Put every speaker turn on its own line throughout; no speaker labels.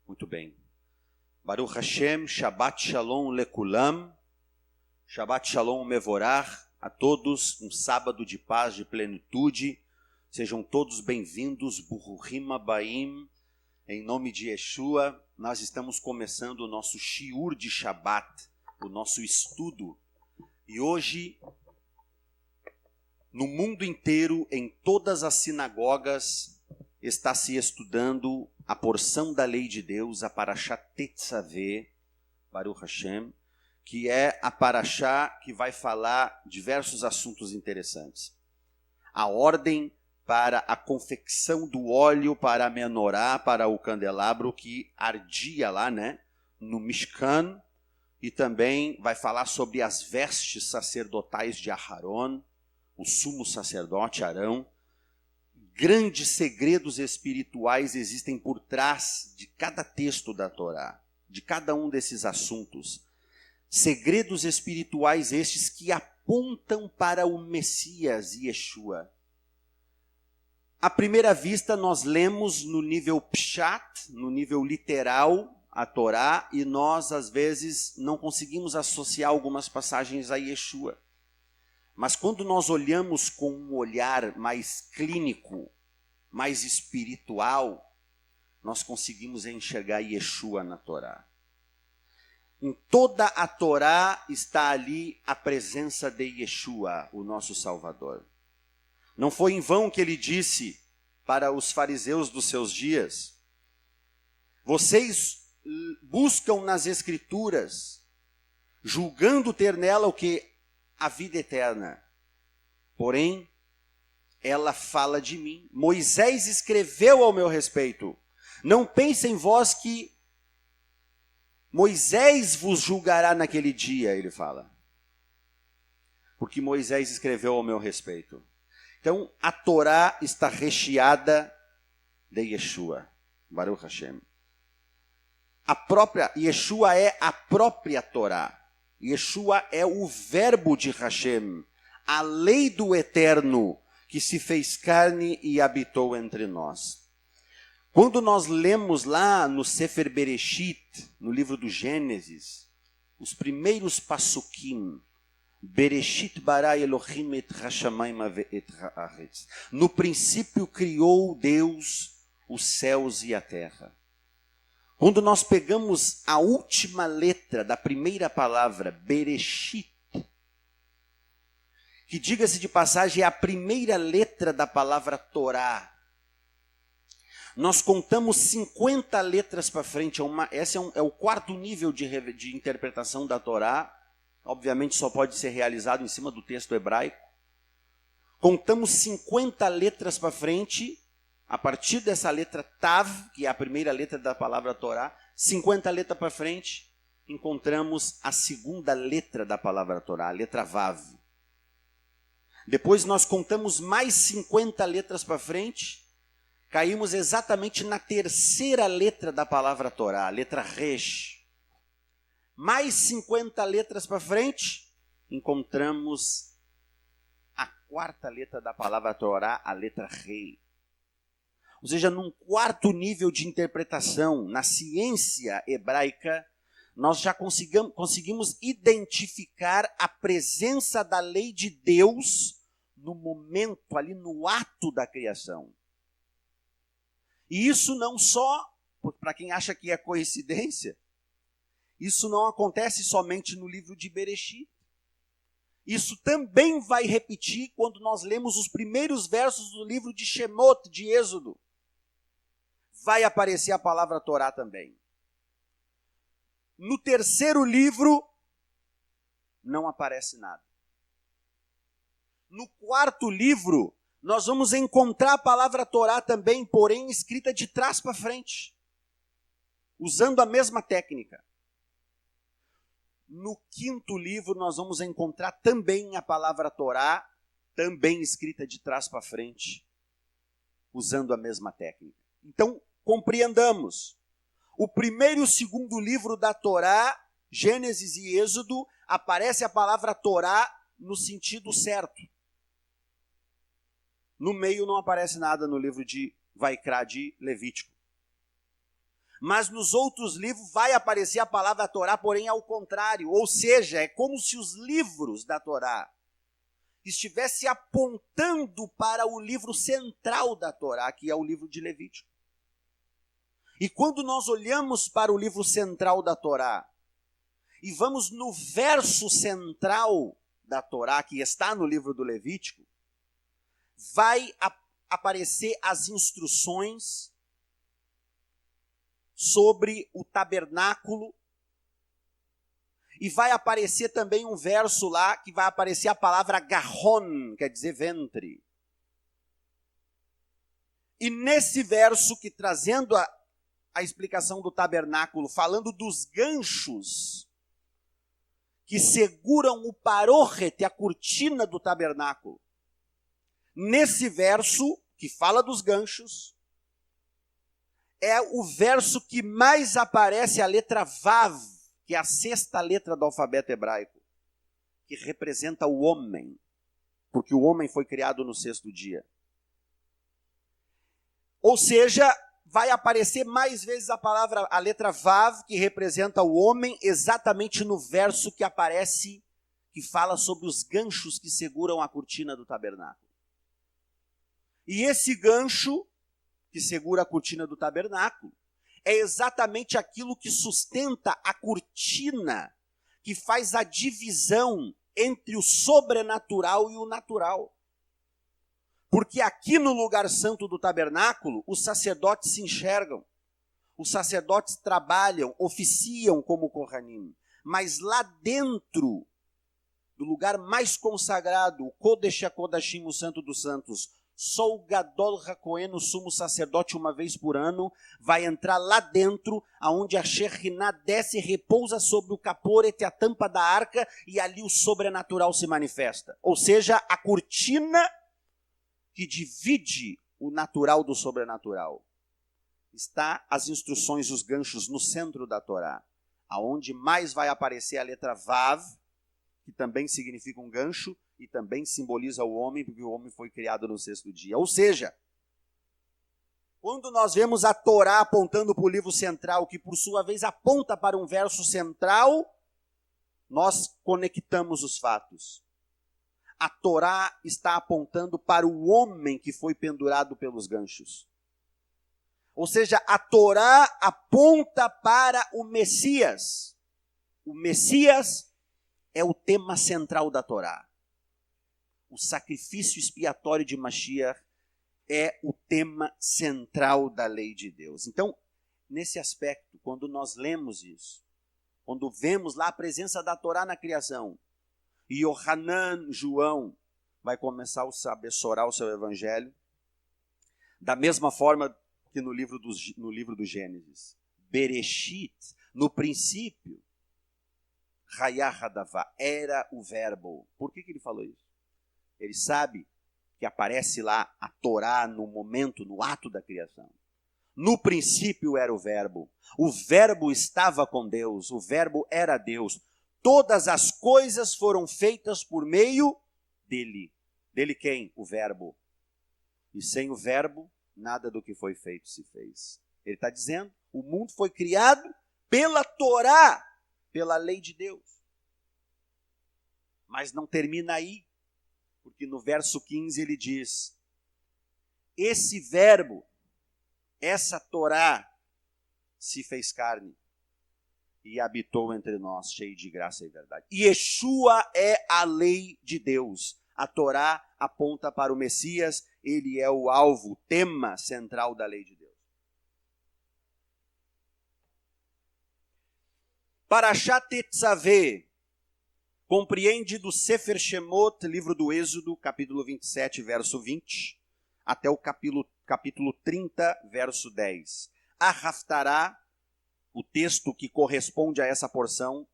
Muito bem. Baruch Hashem, Shabbat Shalom Lekulam, Shabbat Shalom Mevorach, a todos, um sábado de paz, de plenitude. Sejam todos bem-vindos, Buruchim Abaim, em nome de Yeshua. Nós estamos começando o nosso Shiur de Shabbat, o nosso estudo. E hoje, no mundo inteiro, em todas as sinagogas, está se estudando a porção da lei de Deus, a Parashat Tetzaveh, Baruch Hashem, que é a Parashá que vai falar diversos assuntos interessantes. A ordem para a confecção do óleo para a menorá, para o candelabro que ardia lá, no Mishkan, e também vai falar sobre as vestes sacerdotais de Aharon, o sumo sacerdote Arão. Grandes segredos espirituais existem por trás de cada texto da Torá, de cada um desses assuntos. Segredos espirituais estes que apontam para o Messias, Yeshua. À primeira vista, nós lemos no nível pshat, no nível literal, a Torá, e nós, às vezes, não conseguimos associar algumas passagens a Yeshua. Mas quando nós olhamos com um olhar mais clínico, mais espiritual, nós conseguimos enxergar Yeshua na Torá. Em toda a Torá está ali a presença de Yeshua, o nosso Salvador. Não foi em vão que ele disse para os fariseus dos seus dias: vocês buscam nas Escrituras, julgando ter nela o que? A vida eterna. Porém, ela fala de mim. Moisés escreveu ao meu respeito. Não pensem vós que Moisés vos julgará naquele dia, ele fala. Porque Moisés escreveu ao meu respeito. Então, a Torá está recheada de Yeshua. Baruch Hashem. Yeshua é a própria Torá. Yeshua é o verbo de Hashem, a lei do eterno que se fez carne e habitou entre nós. Quando nós lemos lá no Sefer Bereshit, no livro do Gênesis, os primeiros passukim, Bereshit bara Elohim et hashamayim et haaretz. No princípio criou Deus os céus e a terra. Quando nós pegamos a última letra da primeira palavra, Bereshit, que, diga-se de passagem, é a primeira letra da palavra Torá, nós contamos 50 letras para frente. Esse é o quarto nível de interpretação da Torá. Obviamente só pode ser realizado em cima do texto hebraico. Contamos 50 letras para frente. A partir dessa letra Tav, que é a primeira letra da palavra Torá, 50 letras para frente, encontramos a segunda letra da palavra Torá, a letra Vav. Depois nós contamos mais 50 letras para frente, caímos exatamente na terceira letra da palavra Torá, a letra Resh. Mais 50 letras para frente, encontramos a quarta letra da palavra Torá, a letra Rei. Ou seja, num quarto nível de interpretação, na ciência hebraica, nós já conseguimos identificar a presença da lei de Deus no momento, ali no ato da criação. E isso não só, para quem acha que é coincidência, isso não acontece somente no livro de Bereshit. Isso também vai repetir quando nós lemos os primeiros versos do livro de Shemot, de Êxodo. Vai aparecer a palavra Torá também. No terceiro livro, não aparece nada. No quarto livro, nós vamos encontrar a palavra Torá também, porém escrita de trás para frente, usando a mesma técnica. No quinto livro, nós vamos encontrar também a palavra Torá, também escrita de trás para frente, usando a mesma técnica. Então, compreendamos. O primeiro e o segundo livro da Torá, Gênesis e Êxodo, aparece a palavra Torá no sentido certo. No meio não aparece nada no livro de Vaikra, de Levítico. Mas nos outros livros vai aparecer a palavra Torá, porém ao contrário. Ou seja, é como se os livros da Torá estivessem apontando para o livro central da Torá, que é o livro de Levítico. E quando nós olhamos para o livro central da Torá, e vamos no verso central da Torá, que está no livro do Levítico, vai aparecer as instruções sobre o tabernáculo, e vai aparecer também um verso lá, que vai aparecer a palavra garron, quer dizer ventre. E nesse verso, que trazendo a explicação do tabernáculo, falando dos ganchos que seguram o parorrete, a cortina do tabernáculo. Nesse verso, que fala dos ganchos, é o verso que mais aparece a letra Vav, que é a 6ª letra do alfabeto hebraico, que representa o homem, porque o homem foi criado no 6º dia. Ou seja, vai aparecer mais vezes a letra Vav, que representa o homem, exatamente no verso que aparece, que fala sobre os ganchos que seguram a cortina do tabernáculo. E esse gancho que segura a cortina do tabernáculo é exatamente aquilo que sustenta a cortina, que faz a divisão entre o sobrenatural e o natural. Porque aqui no lugar santo do tabernáculo, os sacerdotes se enxergam, os sacerdotes trabalham, oficiam como Kohanim. Mas lá dentro do lugar mais consagrado, o Kodesh HaKodashim, o Santo dos Santos, só o Gadol HaKohen, o sumo sacerdote, uma vez por ano, vai entrar lá dentro, aonde a Shekhinah desce e repousa sobre o caporete, a tampa da arca, e ali o sobrenatural se manifesta. Ou seja, a cortina que divide o natural do sobrenatural. Está as instruções, os ganchos no centro da Torá, aonde mais vai aparecer a letra Vav, que também significa um gancho, e também simboliza o homem, porque o homem foi criado no 6º dia. Ou seja, quando nós vemos a Torá apontando para o livro central, que por sua vez aponta para um verso central, nós conectamos os fatos. A Torá está apontando para o homem que foi pendurado pelos ganchos. Ou seja, a Torá aponta para o Messias. O Messias é o tema central da Torá. O sacrifício expiatório de Mashiach é o tema central da lei de Deus. Então, nesse aspecto, quando nós lemos isso, quando vemos lá a presença da Torá na criação, e Yohanan, João, vai começar a abençoar o seu evangelho, da mesma forma que no livro do Gênesis. Bereshit, no princípio, Hayah Hadavá, era o verbo. Por que ele falou isso? Ele sabe que aparece lá a Torá no momento, no ato da criação. No princípio era o verbo estava com Deus, o verbo era Deus. Todas as coisas foram feitas por meio dele. Dele quem? O verbo. E sem o verbo, nada do que foi feito se fez. Ele está dizendo, o mundo foi criado pela Torá, pela lei de Deus. Mas não termina aí, porque no verso 15 ele diz, esse verbo, essa Torá, se fez carne e habitou entre nós, cheio de graça e verdade. E Yeshua é a lei de Deus. A Torá aponta para o Messias, ele é o alvo, o tema central da lei de Deus. Parashat Tetzaveh compreende do Sefer Shemot, livro do Êxodo, capítulo 27, verso 20, até o capítulo 30, verso 10. A Haftará, o texto que corresponde a essa porção,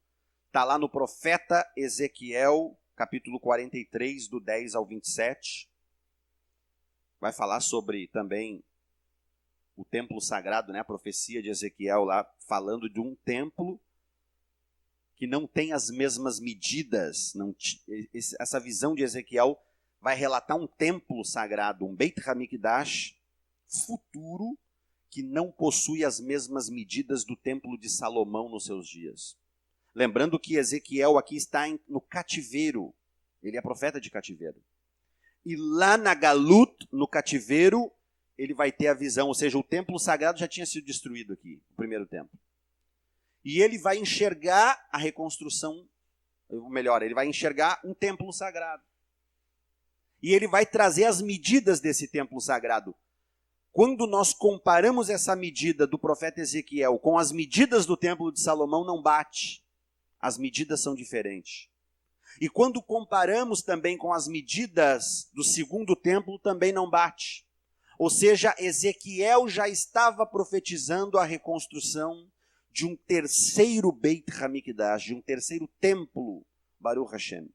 está lá no profeta Ezequiel, capítulo 43, do 10 ao 27. Vai falar sobre também o templo sagrado, né? A profecia de Ezequiel lá, falando de um templo que não tem as mesmas medidas. Essa visão de Ezequiel vai relatar um templo sagrado, um Beit HaMikdash futuro, que não possui as mesmas medidas do templo de Salomão nos seus dias. Lembrando que Ezequiel aqui está no cativeiro. Ele é profeta de cativeiro. E lá na Galut, no cativeiro, ele vai ter a visão. Ou seja, o templo sagrado já tinha sido destruído aqui, o primeiro templo. E ele vai enxergar a reconstrução, ou melhor, ele vai enxergar um templo sagrado. E ele vai trazer as medidas desse templo sagrado. Quando nós comparamos essa medida do profeta Ezequiel com as medidas do templo de Salomão, não bate. As medidas são diferentes. E quando comparamos também com as medidas do segundo templo, também não bate. Ou seja, Ezequiel já estava profetizando a reconstrução de um terceiro Beit HaMikdash, de um terceiro templo, Baruch Hashem.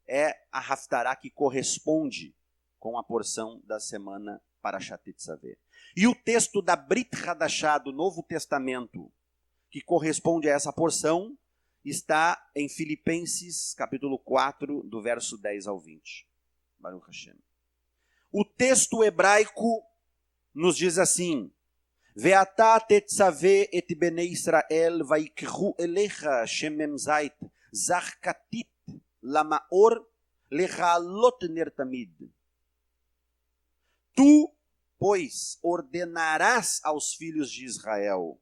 É a Haftará que corresponde com a porção da semana Parashat Tetzaveh. E o texto da Brit Hadashah, do Novo Testamento, que corresponde a essa porção, está em Filipenses, capítulo 4, do verso 10 ao 20. Baruch Hashem. O texto hebraico nos diz assim: Ve'ata tetzaveh et bnei Israel vaikru elecha shemem zait zarkatit lamaor lechalot ner tamid. Tu, pois, ordenarás aos filhos de Israel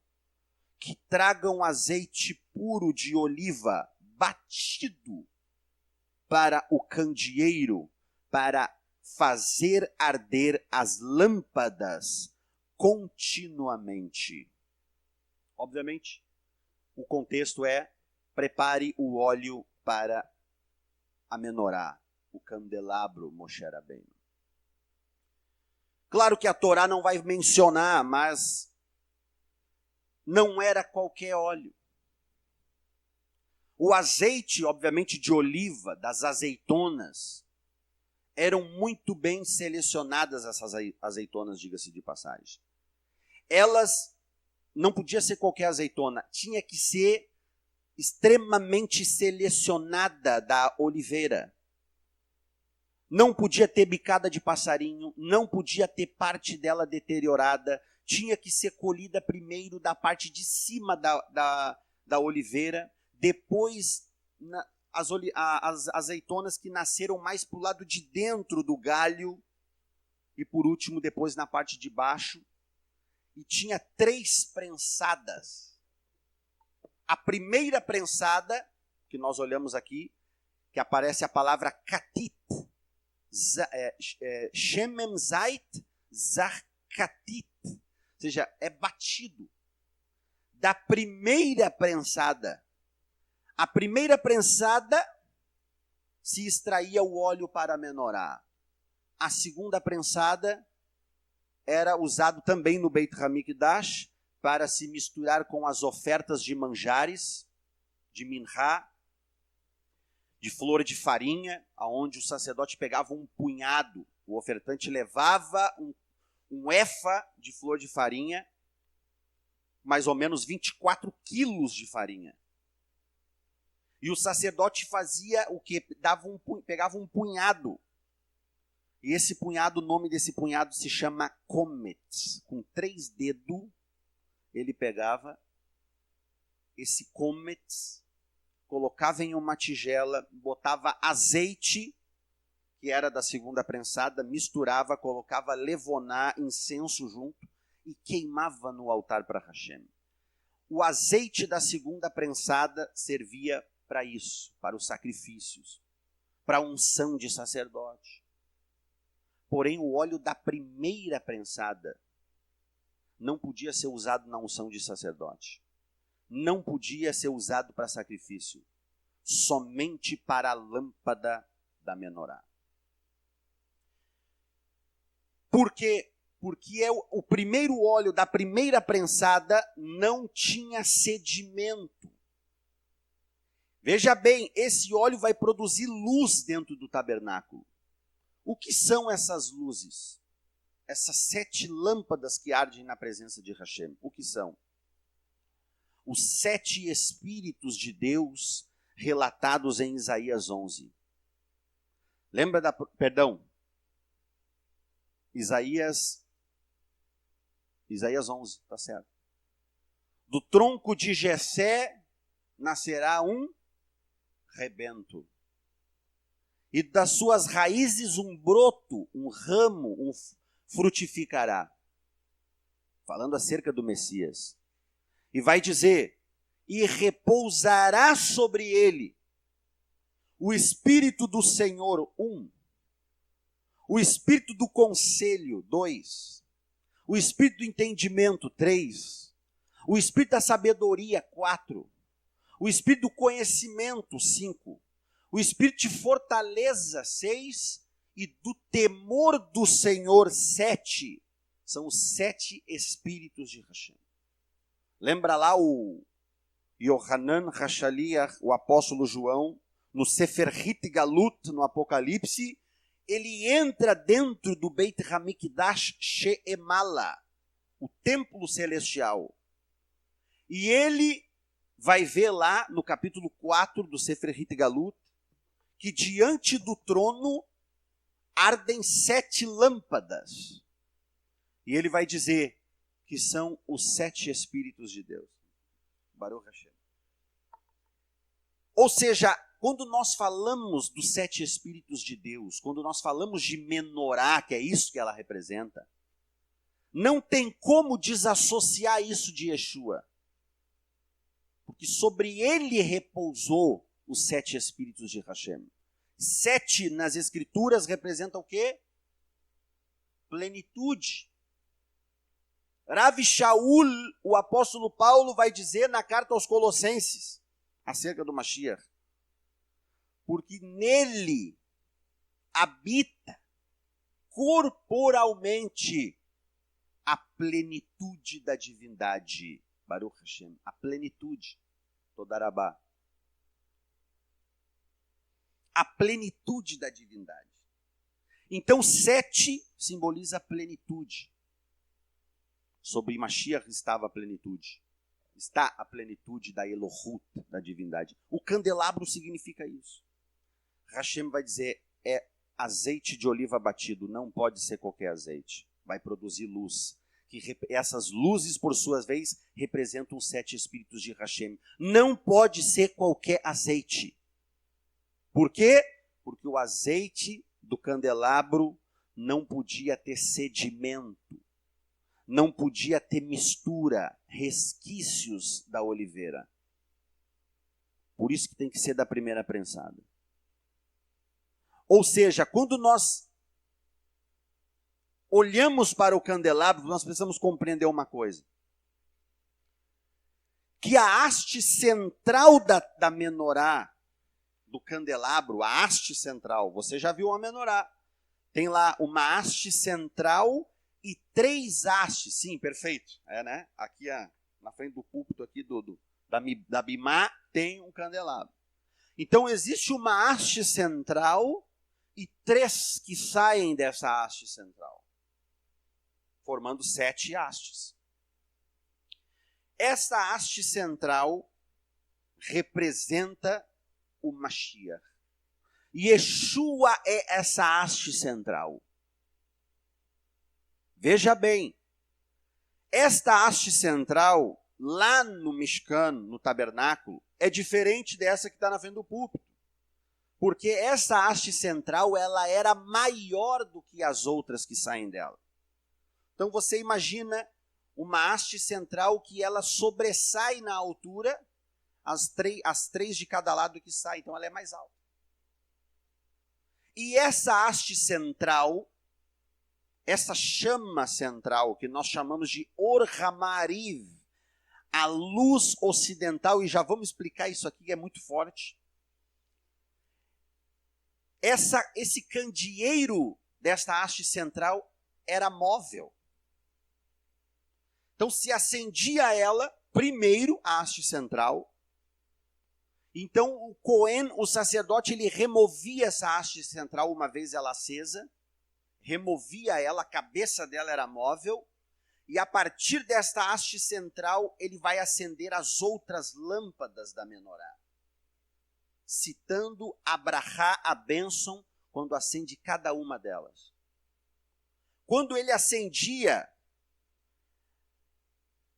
que tragam azeite puro de oliva batido para o candeeiro, para fazer arder as lâmpadas continuamente. Obviamente, o contexto é: prepare o óleo para a menorá, o candelabro Moshe Rabbeinu. Claro que a Torá não vai mencionar, mas não era qualquer óleo. O azeite, obviamente, de oliva, das azeitonas, eram muito bem selecionadas essas azeitonas, diga-se de passagem. Elas, não podia ser qualquer azeitona, tinha que ser extremamente selecionada da oliveira. Não podia ter bicada de passarinho, não podia ter parte dela deteriorada, tinha que ser colhida primeiro da parte de cima da oliveira, depois as azeitonas que nasceram mais para o lado de dentro do galho, e por último, depois na parte de baixo. E tinha 3 prensadas. A primeira prensada, que nós olhamos aqui, que aparece a palavra katit, shemem zait zarkatit, ou seja, é batido. Da primeira prensada. A primeira prensada se extraía o óleo para a menorá. A segunda prensada era usado também no Beit HaMikdash para se misturar com as ofertas de manjares, de minhá, de flor de farinha, aonde o sacerdote pegava um punhado, o ofertante levava um efa de flor de farinha, mais ou menos 24 quilos de farinha. E o sacerdote fazia o quê? Pegava um punhado. E esse punhado, o nome desse punhado se chama Kometz. Com 3 dedos, ele pegava esse Kometz, colocava em uma tigela, botava azeite, que era da segunda prensada, misturava, colocava levoná, incenso junto, e queimava no altar para Hashem. O azeite da segunda prensada servia para isso, para os sacrifícios, para a unção de sacerdote. Porém, o óleo da primeira prensada não podia ser usado na unção de sacerdote. Não podia ser usado para sacrifício. Somente para a lâmpada da menorá. Por quê? Porque o primeiro óleo da primeira prensada não tinha sedimento. Veja bem, esse óleo vai produzir luz dentro do tabernáculo. O que são essas luzes? Essas 7 lâmpadas que ardem na presença de Hashem. O que são? Os 7 Espíritos de Deus relatados em Isaías 11. Isaías Isaías 11, tá certo. Do tronco de Jessé nascerá um rebento. E das suas raízes um broto, um ramo, frutificará. Falando acerca do Messias. E vai dizer, e repousará sobre ele o Espírito do Senhor, 1. O Espírito do conselho, 2. O Espírito do entendimento, 3. O Espírito da sabedoria, 4. O Espírito do conhecimento, 5. O Espírito de fortaleza, 6. E do temor do Senhor, 7. São os 7 Espíritos de Hashem. Lembra lá o Yohanan Hashaliach, o apóstolo João, no Sefer Hit Galut, no Apocalipse, ele entra dentro do Beit HaMikdash She'emala, o templo celestial. E ele vai ver lá no capítulo 4 do Sefer Hit Galut, que diante do trono ardem 7 lâmpadas. E ele vai dizer que são os 7 Espíritos de Deus. Baruch Hashem. Ou seja, quando nós falamos dos 7 Espíritos de Deus, quando nós falamos de menorá, que é isso que ela representa, não tem como desassociar isso de Yeshua. Porque sobre ele repousou os 7 Espíritos de Hashem. 7 nas Escrituras representam o quê? Plenitude. Rav Shaul, o apóstolo Paulo, vai dizer na carta aos Colossenses, acerca do Mashiach, porque nele habita corporalmente a plenitude da divindade. Baruch Hashem, a plenitude. Todarabá. A plenitude da divindade. Então 7 simboliza a plenitude. Sobre Mashiach estava a plenitude. Está a plenitude da Elohut, da divindade. O candelabro significa isso. Hashem vai dizer, é azeite de oliva batido, não pode ser qualquer azeite. Vai produzir luz. Essas luzes, por sua vez, representam os 7 Espíritos de Hashem. Não pode ser qualquer azeite. Por quê? Porque o azeite do candelabro não podia ter sedimento. Não podia ter mistura, resquícios da oliveira. Por isso que tem que ser da primeira prensada. Ou seja, quando nós olhamos para o candelabro, nós precisamos compreender uma coisa. Que a haste central da menorá, do candelabro, a haste central, você já viu uma menorá. Tem lá uma haste central e 3 hastes, sim, perfeito. É, né? Aqui na frente do púlpito aqui da Bimá tem um candelabro. Então existe uma haste central e 3 que saem dessa haste central, formando 7 hastes. Essa haste central representa o Mashiach. Yeshua é essa haste central. Veja bem, esta haste central, lá no Mishkan, no tabernáculo, é diferente dessa que está na frente do púlpito. Porque essa haste central, ela era maior do que as outras que saem dela. Então você imagina uma haste central que ela sobressai na altura, as 3 de cada lado que saem, então ela é mais alta. E essa haste central, essa chama central, que nós chamamos de Or HaMa'ariv, a luz ocidental, e já vamos explicar isso aqui, que é muito forte. Esse candeeiro desta haste central era móvel. Então se acendia ela, primeiro a haste central. Então o Cohen, o sacerdote, ele removia essa haste central uma vez ela acesa, removia ela, a cabeça dela era móvel, e a partir desta haste central ele vai acender as outras lâmpadas da menorá, citando a brachá, a bênção, quando acende cada uma delas. Quando ele acendia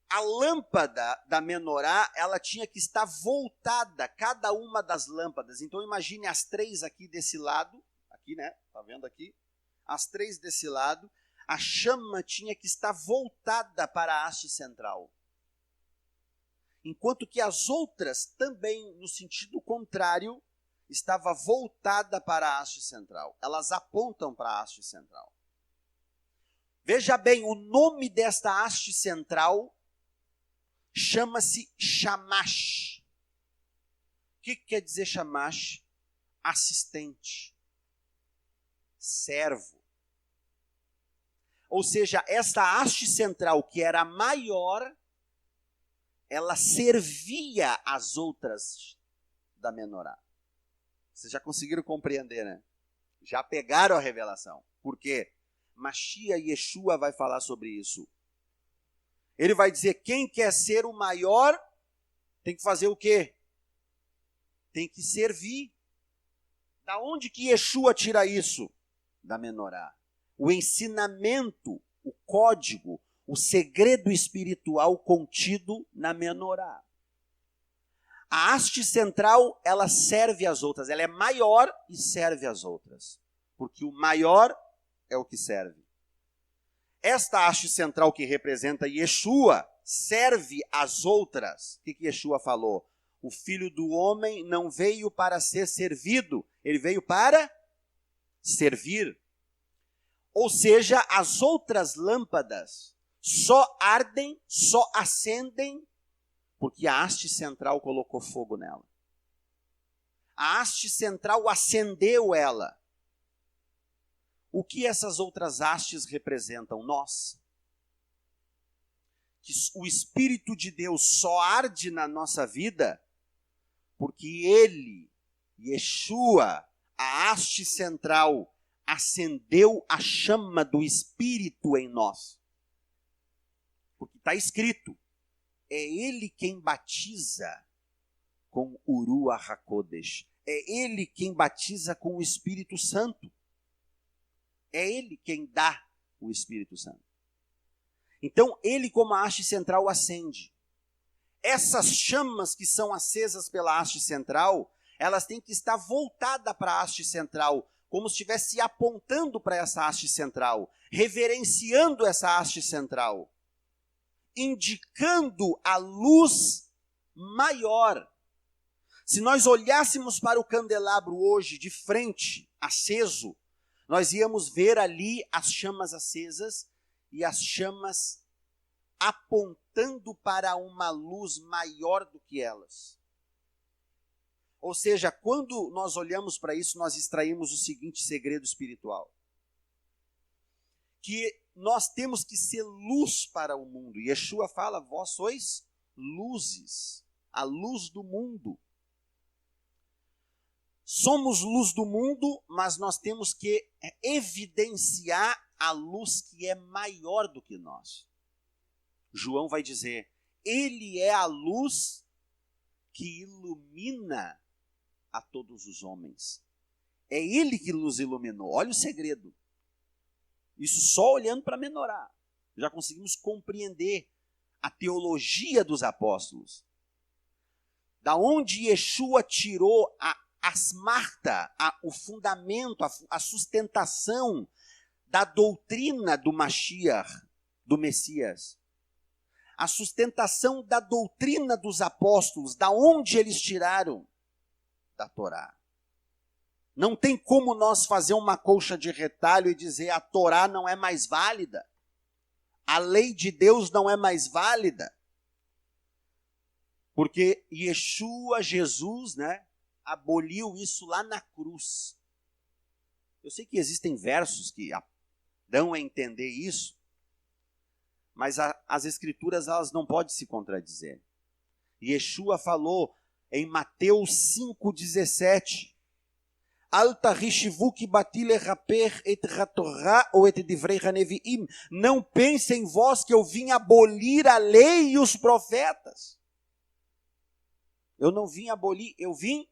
a lâmpada da menorá, ela tinha que estar voltada, cada uma das lâmpadas. Então imagine as 3 aqui desse lado, aqui, né? Tá vendo aqui? As 3 desse lado, a chama tinha que estar voltada para a haste central. Enquanto que as outras também, no sentido contrário, estava voltada para a haste central. Elas apontam para a haste central. Veja bem, o nome desta haste central chama-se Shamash. O que quer dizer Shamash? Assistente, servo. Ou seja, esta haste central, que era maior, ela servia as outras da menorá. Vocês já conseguiram compreender, né? Já pegaram a revelação. Por quê? Mashiach Yeshua vai falar sobre isso. Ele vai dizer, quem quer ser o maior, tem que fazer o quê? Tem que servir. Da onde que Yeshua tira isso? Da menorá. O ensinamento, o código, o segredo espiritual contido na menorá. A haste central, ela serve às outras. Ela é maior e serve às outras. Porque o maior é o que serve. Esta haste central que representa Yeshua serve às outras. O que Yeshua falou? O Filho do Homem não veio para ser servido. Ele veio para servir. Ou seja, as outras lâmpadas só ardem, só acendem, porque a haste central colocou fogo nela. A haste central acendeu ela. O que essas outras hastes representam? Nós. Que o Espírito de Deus só arde na nossa vida porque Ele, Yeshua, a haste central, acendeu a chama do Espírito em nós. Porque está escrito, é Ele quem batiza com o Ruach HaKodesh. É Ele quem batiza com o Espírito Santo. É Ele quem dá o Espírito Santo. Então, Ele, como a haste central, acende. Essas chamas que são acesas pela haste central, elas têm que estar voltadas para a haste central, como se estivesse apontando para essa haste central, reverenciando essa haste central, indicando a luz maior. Se nós olhássemos para o candelabro hoje, de frente, aceso, nós íamos ver ali as chamas acesas e as chamas apontando para uma luz maior do que elas. Ou seja, quando nós olhamos para isso, nós extraímos o seguinte segredo espiritual. Que nós temos que ser luz para o mundo. E Yeshua fala, vós sois luzes, a luz do mundo. Somos luz do mundo, mas nós temos que evidenciar a luz que é maior do que nós. João vai dizer, Ele é a luz que ilumina a todos os homens. É Ele que nos iluminou. Olha o segredo. Isso só olhando para a menorá. Já conseguimos compreender a teologia dos apóstolos. Da onde Yeshua tirou a smarta, o fundamento, a sustentação da doutrina do Mashiach, do Messias. A sustentação da doutrina dos apóstolos, da onde eles tiraram? Da Torá. Não tem como nós fazer uma colcha de retalho e dizer a Torá não é mais válida. A lei de Deus não é mais válida. Porque Yeshua, Jesus, né, aboliu isso lá na cruz. Eu sei que existem versos que dão a entender isso, mas as escrituras elas não podem se contradizer. Yeshua falou em Mateus 5,17, não pensem vós que eu vim abolir a lei e os profetas. Eu não vim abolir, eu vim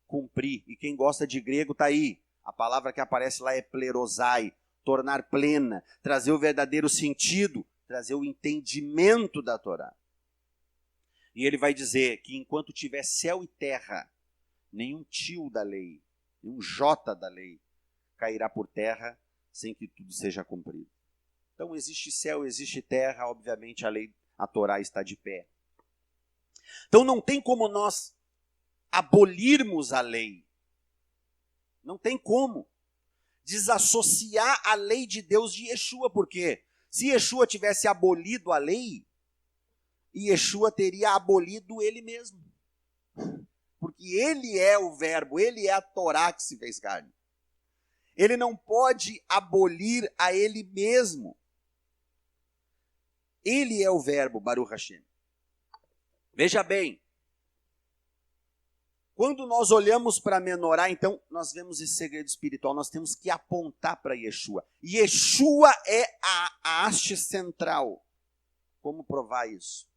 cumprir. E quem gosta de grego está aí. A palavra que aparece lá é plerosai, tornar plena, trazer o verdadeiro sentido. trazer o entendimento da Torá. E ele vai dizer que enquanto tiver céu e terra, nenhum tio da lei, nenhum jota da lei cairá por terra sem que tudo seja cumprido. Então existe céu, existe terra, obviamente a lei, a Torá está de pé. Então não tem como nós abolirmos a lei. Não tem como desassociar a lei de Deus de Yeshua, porque se Yeshua tivesse abolido a lei, Yeshua teria abolido ele mesmo. Porque ele é o verbo, ele é a Torá que se fez carne. Ele não pode abolir a ele mesmo. Ele é o verbo, Baruch Hashem. Veja bem, quando nós olhamos para a menorá, então, nós vemos esse segredo espiritual, nós temos que apontar para Yeshua. Yeshua é a haste central. Como provar isso?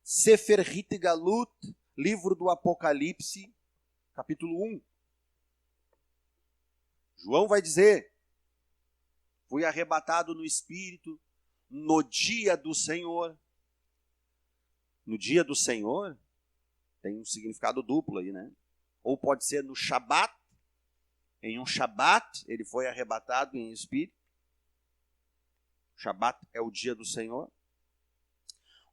Sefer Hitgalut, livro do Apocalipse, capítulo 1. João vai dizer, fui arrebatado no Espírito no dia do Senhor. No dia do Senhor, tem um significado duplo aí, né? Ou pode ser no Shabat, em um Shabat, ele foi arrebatado em espírito. Shabat é o dia do Senhor.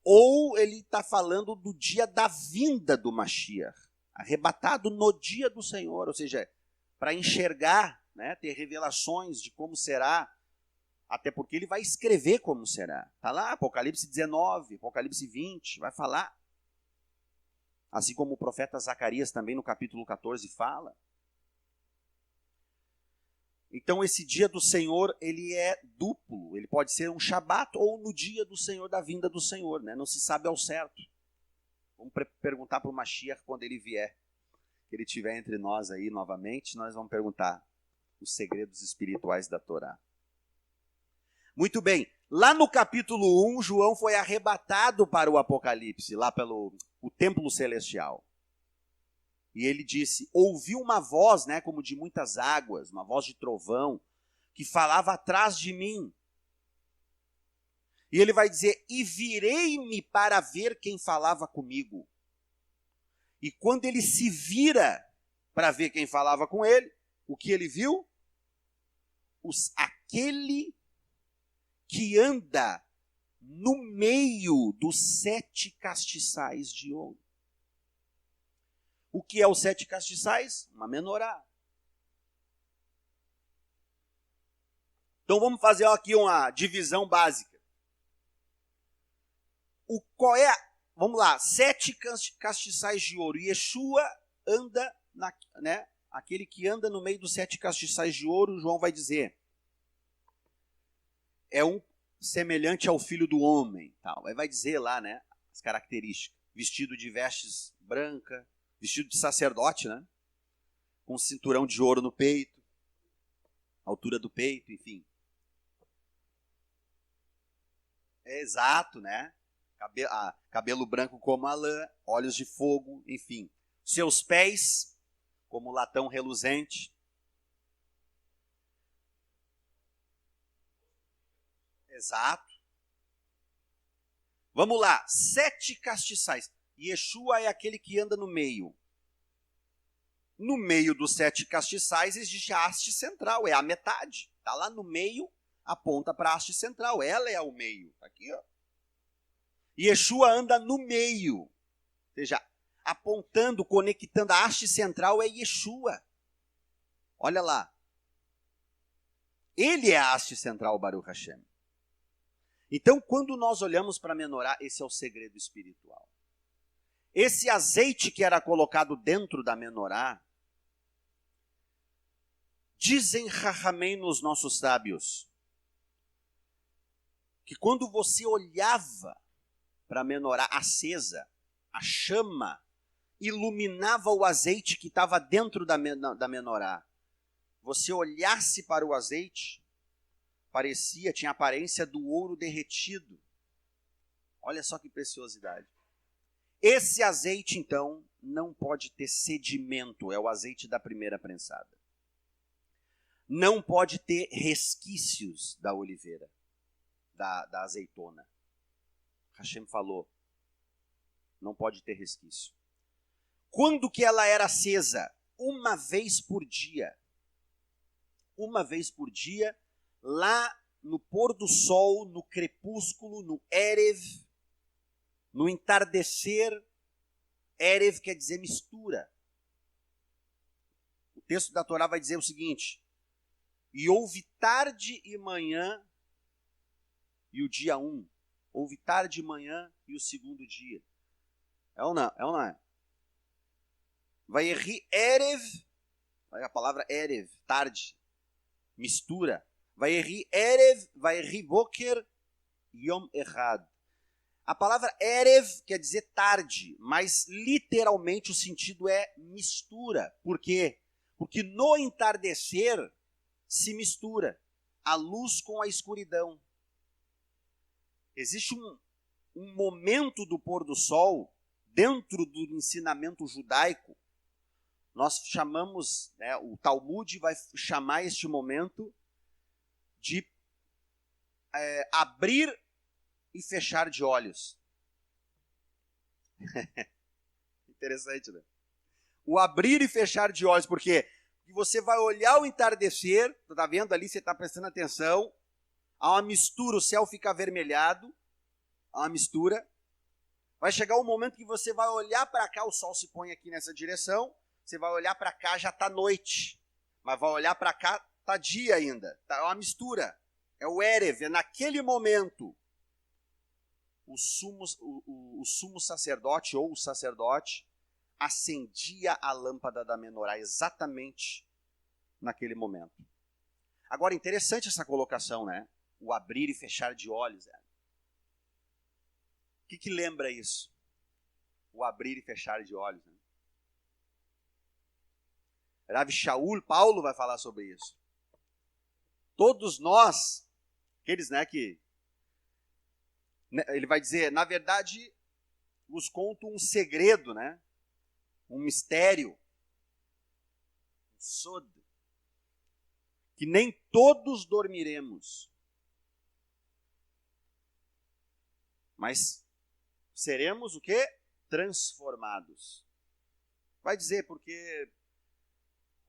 Ou ele está falando do dia da vinda do Mashiach, arrebatado no dia do Senhor, ou seja, para enxergar, né, ter revelações de como será, até porque ele vai escrever como será. Está lá, Apocalipse 19, Apocalipse 20, vai falar. Assim como o profeta Zacarias também no capítulo 14 fala. Então esse dia do Senhor, ele é duplo. Ele pode ser um Shabat ou no dia do Senhor, da vinda do Senhor, né? Não se sabe ao certo. Vamos perguntar para o Mashiach quando ele vier. Que ele estiver entre nós aí novamente, nós vamos perguntar os espirituais da Torá. Muito bem, lá no capítulo 1, João foi arrebatado para o Apocalipse, lá pelo o templo celestial. E ele disse, ouvi uma voz, né, como de muitas águas, uma voz de trovão, que falava atrás de mim. E ele vai dizer, e virei-me para ver quem falava comigo. E quando ele se vira para ver quem falava com ele, o que ele viu? Aquele que anda no meio dos 7 castiçais de ouro. O que é os 7 castiçais? Uma menorá. Então vamos fazer aqui uma divisão básica. Qual é? Vamos lá, 7 castiçais de ouro. Yeshua anda, né? Aquele que anda no meio dos 7 castiçais de ouro, João vai dizer, é um semelhante ao filho do homem. Tal. Aí vai dizer lá, né, as características. Vestido de vestes brancas, vestido de sacerdote, né? Com cinturão de ouro no peito, altura do peito, enfim. É exato, né? Cabelo branco como a lã, olhos de fogo, enfim. Seus pés como latão reluzente. Exato. Vamos lá, 7 castiçais. Yeshua é aquele que anda no meio. No meio dos 7 castiçais existe a haste central, é a metade. Está lá no meio, aponta para a haste central, ela é o meio. Aqui, ó. Yeshua anda no meio, ou seja, apontando, conectando, a haste central é Yeshua. Olha lá. Ele é a haste central, Baruch Hashem. Então, quando nós olhamos para a menorá, esse é o segredo espiritual. Esse azeite que era colocado dentro da menorá, dizem Rahamim nos nossos sábios, que quando você olhava para a menorá acesa, a chama iluminava o azeite que estava dentro da menorá. Você olhasse para o azeite, tinha a aparência do ouro derretido. Olha só que preciosidade. Esse azeite, então, não pode ter sedimento, é o azeite da primeira prensada. Não pode ter resquícios da oliveira, da azeitona. Hashem falou, não pode ter resquício. Quando que ela era acesa? Uma vez por dia. Uma vez por dia, lá no pôr do sol, no crepúsculo, no Erev, no entardecer. Erev quer dizer mistura. O texto da Torá vai dizer o seguinte: e houve tarde e manhã, e o dia 1. Houve tarde e manhã e o segundo dia. É ou não? É ou não é? Vayeri Erev, a palavra Erev, tarde, mistura. Vayeri Erev, Vayeri Boker, Yom Echad. A palavra Erev quer dizer tarde, mas literalmente o sentido é mistura. Por quê? Porque no entardecer se mistura a luz com a escuridão. Existe um momento do pôr do sol, dentro do ensinamento judaico, nós chamamos, né, o Talmud vai chamar este momento de abrir e fechar de olhos. Interessante, né? O abrir e fechar de olhos, porque você vai olhar o entardecer, tá vendo ali, você está prestando atenção, há uma mistura, o céu fica avermelhado, há uma mistura. Vai chegar um momento que você vai olhar para cá, o sol se põe aqui nessa direção, você vai olhar para cá, já está noite, mas vai olhar para cá, está dia ainda, é uma mistura, é o Erev, é naquele momento. O sumo sacerdote ou o sacerdote acendia a lâmpada da menorá exatamente naquele momento. Agora, interessante essa colocação, né? O abrir e fechar de olhos. O que lembra isso? O abrir e fechar de olhos. Né? Rav Shaul, Paulo vai falar sobre isso. Todos nós, aqueles, né, que... Ele vai dizer, na verdade, vos conto um segredo, né? Um mistério, um sod, que nem todos dormiremos, mas seremos o quê? Transformados. Vai dizer, porque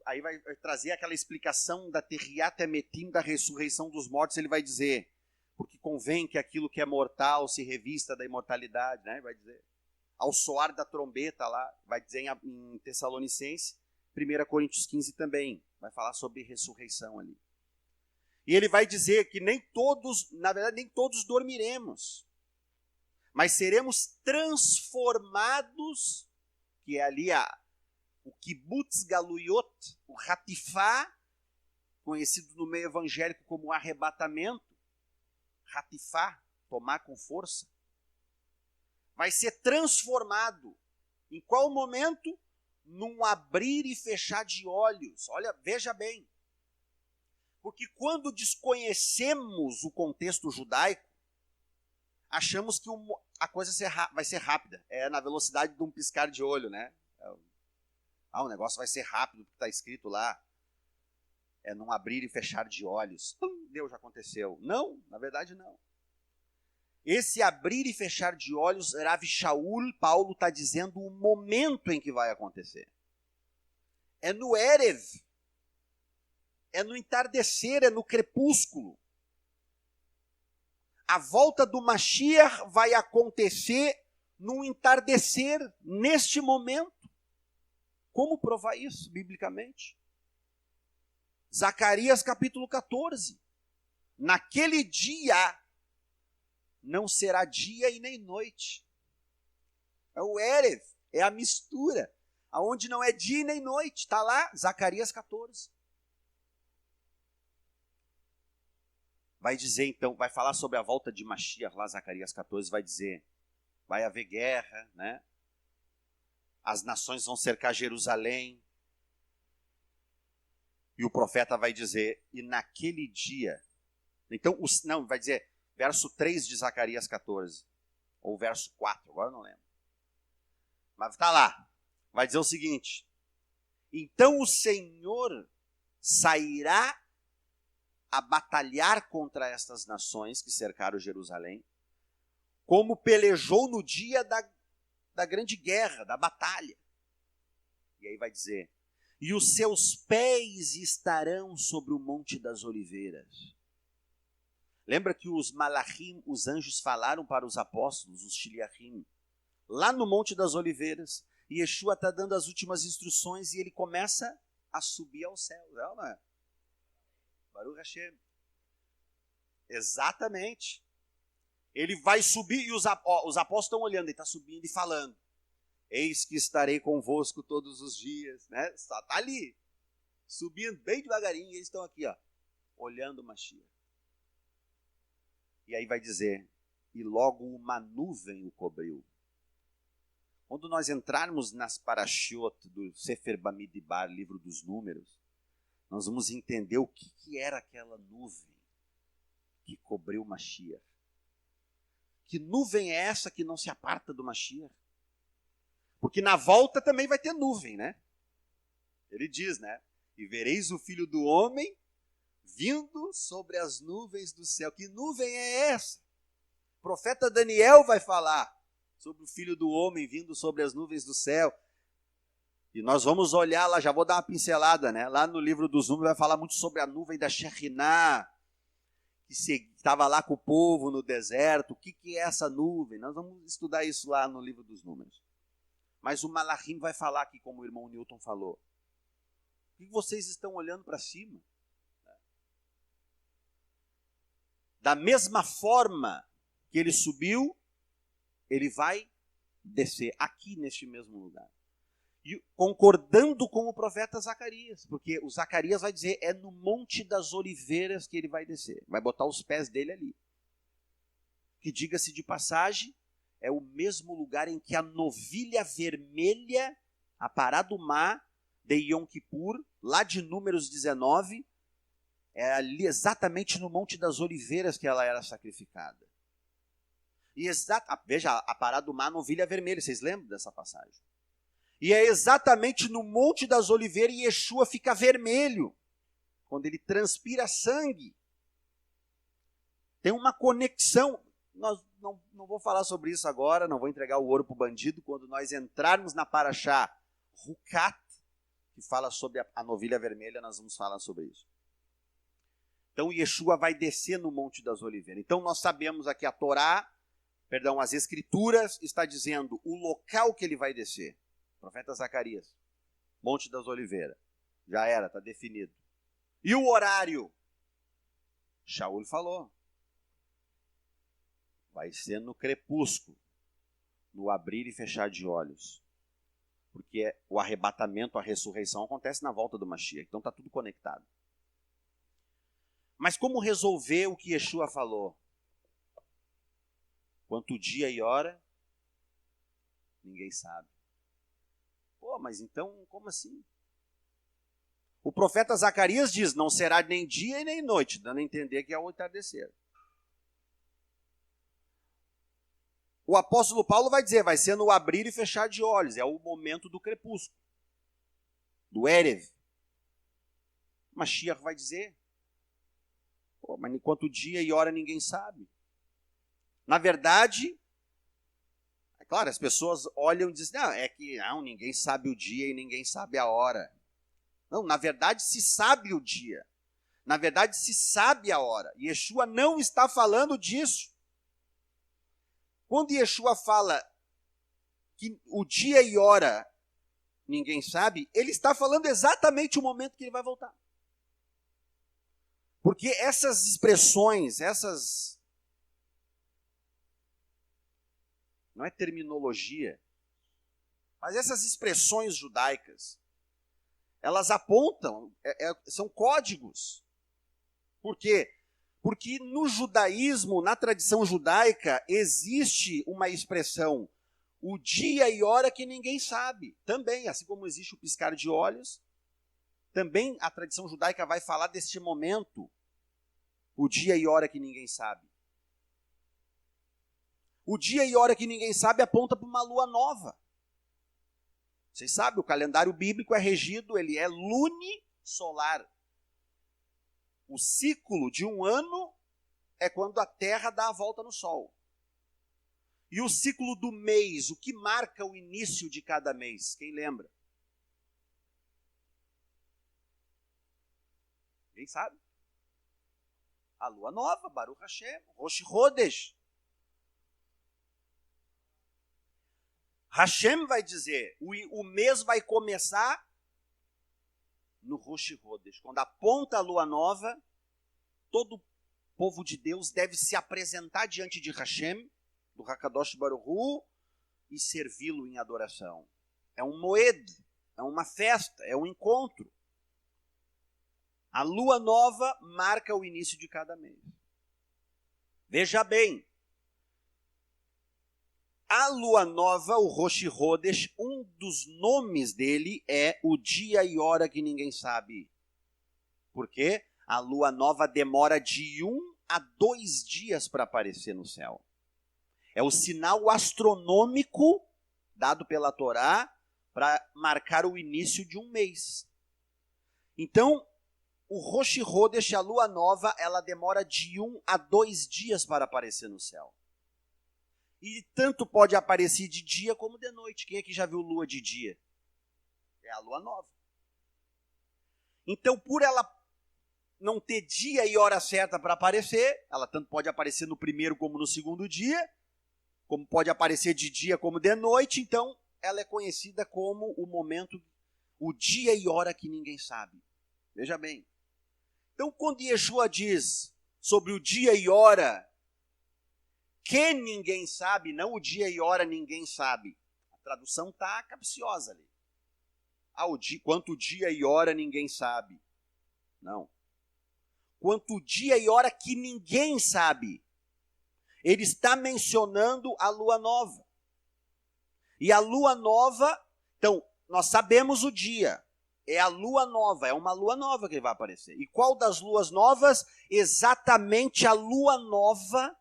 aí vai trazer aquela explicação da Terriat Emetim, da ressurreição dos mortos, ele vai dizer, porque convém que aquilo que é mortal se revista da imortalidade, né? Vai dizer, ao soar da trombeta lá, vai dizer em Tessalonicense, 1 Coríntios 15 também, vai falar sobre ressurreição ali. E ele vai dizer que nem todos, na verdade, nem todos dormiremos, mas seremos transformados, que é ali o Kibbutz Galuyot, o Hatifá, conhecido no meio evangélico como arrebatamento, Hatifá, tomar com força, vai ser transformado. Em qual momento? Num abrir e fechar de olhos. Olha, veja bem. Porque quando desconhecemos o contexto judaico, achamos que a coisa vai ser rápida. É na velocidade de um piscar de olho, né? O negócio vai ser rápido, porque está escrito lá. É num abrir e fechar de olhos. Deus, já aconteceu. Não, na verdade não. Esse abrir e fechar de olhos, Rav Shaul, Paulo está dizendo o momento em que vai acontecer. É no Erev, é no entardecer, é no crepúsculo. A volta do Mashiach vai acontecer no entardecer, neste momento. Como provar isso, biblicamente? Zacarias capítulo 14. Naquele dia não será dia e nem noite. É o Erev, é a mistura, aonde não é dia e nem noite. Está lá, Zacarias 14. Vai dizer então, vai falar sobre a volta de Mashiach, lá Zacarias 14, vai dizer, vai haver guerra, né? As nações vão cercar Jerusalém. E o profeta vai dizer, e naquele dia, então, vai dizer, verso 3 de Zacarias 14, ou verso 4, agora eu não lembro. Mas está lá, vai dizer o seguinte, então o Senhor sairá a batalhar contra estas nações que cercaram Jerusalém, como pelejou no dia da grande guerra, da batalha. E aí vai dizer, e os seus pés estarão sobre o Monte das Oliveiras. Lembra que os malachim, os anjos, falaram para os apóstolos, os shiliachim, lá no Monte das Oliveiras, e Yeshua está dando as últimas instruções e ele começa a subir ao céu, não é? Baruch Hashem. Exatamente. Ele vai subir e os apóstolos estão olhando, ele está subindo e falando. Eis que estarei convosco todos os dias, né? Está ali, subindo bem devagarinho, e eles estão aqui, ó, olhando o Mashiach. E aí vai dizer, e logo uma nuvem o cobriu. Quando nós entrarmos nas parashiot do Sefer Bamidbar, livro dos números, nós vamos entender o que era aquela nuvem que cobriu o Mashiach. Que nuvem é essa que não se aparta do Mashiach? Porque na volta também vai ter nuvem, né? Ele diz, né? E vereis o Filho do Homem vindo sobre as nuvens do céu. Que nuvem é essa? O profeta Daniel vai falar sobre o Filho do Homem vindo sobre as nuvens do céu. E nós vamos olhar lá, já vou dar uma pincelada, né? Lá no livro dos Números vai falar muito sobre a nuvem da Shekhinah, que estava lá com o povo no deserto. O que é essa nuvem? Nós vamos estudar isso lá no livro dos Números. Mas o Malachim vai falar aqui, como o irmão Newton falou. O que vocês estão olhando para cima? Da mesma forma que ele subiu, ele vai descer aqui neste mesmo lugar. E concordando com o profeta Zacarias, porque o Zacarias vai dizer, é no Monte das Oliveiras que ele vai descer. Vai botar os pés dele ali. Que, diga-se de passagem, é o mesmo lugar em que a novilha vermelha, a Paradumá de Yom Kippur, lá de Números 19, é ali exatamente no Monte das Oliveiras que ela era sacrificada. E veja, a Paradumá, a novilha vermelha, vocês lembram dessa passagem? E é exatamente no Monte das Oliveiras e Yeshua fica vermelho, quando ele transpira sangue. Tem uma conexão. Nós não vou falar sobre isso agora, não vou entregar o ouro para o bandido. Quando nós entrarmos na Parashá Hukat, que fala sobre a novilha vermelha, nós vamos falar sobre isso. Então Yeshua vai descer no Monte das Oliveiras. Então nós sabemos aqui as Escrituras está dizendo o local que ele vai descer. Profeta Zacarias, Monte das Oliveiras. Já era, está definido. E o horário? Shaul falou. Vai ser no crepúsculo, no abrir e fechar de olhos. Porque o arrebatamento, a ressurreição acontece na volta do Mashiach. Então está tudo conectado. Mas como resolver o que Yeshua falou? Quanto dia e hora, ninguém sabe. Pô, mas então, como assim? O profeta Zacarias diz, não será nem dia e nem noite, dando a entender que é o entardecer. O apóstolo Paulo vai dizer, vai ser no abrir e fechar de olhos, é o momento do crepúsculo, do Erev. Mashiach vai dizer, pô, mas enquanto dia e hora ninguém sabe. Na verdade, é claro, as pessoas olham e dizem, ninguém sabe o dia e ninguém sabe a hora. Não, na verdade se sabe o dia. Na verdade se sabe a hora. E Yeshua não está falando disso. Quando Yeshua fala que o dia e hora ninguém sabe, ele está falando exatamente o momento que ele vai voltar. Porque essas expressões, não é terminologia, mas essas expressões judaicas, elas apontam, são códigos. Por quê? Porque no judaísmo, na tradição judaica, existe uma expressão, o dia e hora que ninguém sabe. Também, assim como existe o piscar de olhos, também a tradição judaica vai falar deste momento, o dia e hora que ninguém sabe. O dia e hora que ninguém sabe aponta para uma lua nova. Vocês sabem, o calendário bíblico é regido, ele é lunisolar. O ciclo de um ano é quando a Terra dá a volta no Sol. E o ciclo do mês, o que marca o início de cada mês? Quem lembra? Quem sabe? A lua nova, Baruch Hashem, Rosh Chodesh. Hashem vai dizer, o mês vai começar no Rosh Chodesh. Quando aponta a lua nova, todo o povo de Deus deve se apresentar diante de Hashem, do Hakadosh Baruch Hu, e servi-lo em adoração. É um moed, é uma festa, é um encontro. A lua nova marca o início de cada mês. Veja bem, a lua nova, o Rosh Chodesh, um dos nomes dele é o dia e hora que ninguém sabe. Por quê? A lua nova demora de 1 a 2 dias para aparecer no céu. É o sinal astronômico dado pela Torá para marcar o início de um mês. Então, o Rosh Chodesh, a lua nova, ela demora de 1 a 2 dias para aparecer no céu. E tanto pode aparecer de dia como de noite. Quem aqui já viu lua de dia? É a lua nova. Então, por ela não ter dia e hora certa para aparecer, ela tanto pode aparecer no primeiro como no segundo dia, como pode aparecer de dia como de noite, então ela é conhecida como o momento, o dia e hora que ninguém sabe. Veja bem. Então, quando Yeshua diz sobre o dia e hora que ninguém sabe, não o dia e hora ninguém sabe. A tradução está capciosa ali. Quanto dia e hora ninguém sabe. Não. Quanto dia e hora que ninguém sabe. Ele está mencionando a lua nova. E a lua nova, então, nós sabemos o dia. É a lua nova, é uma lua nova que vai aparecer. E qual das luas novas? Exatamente a lua nova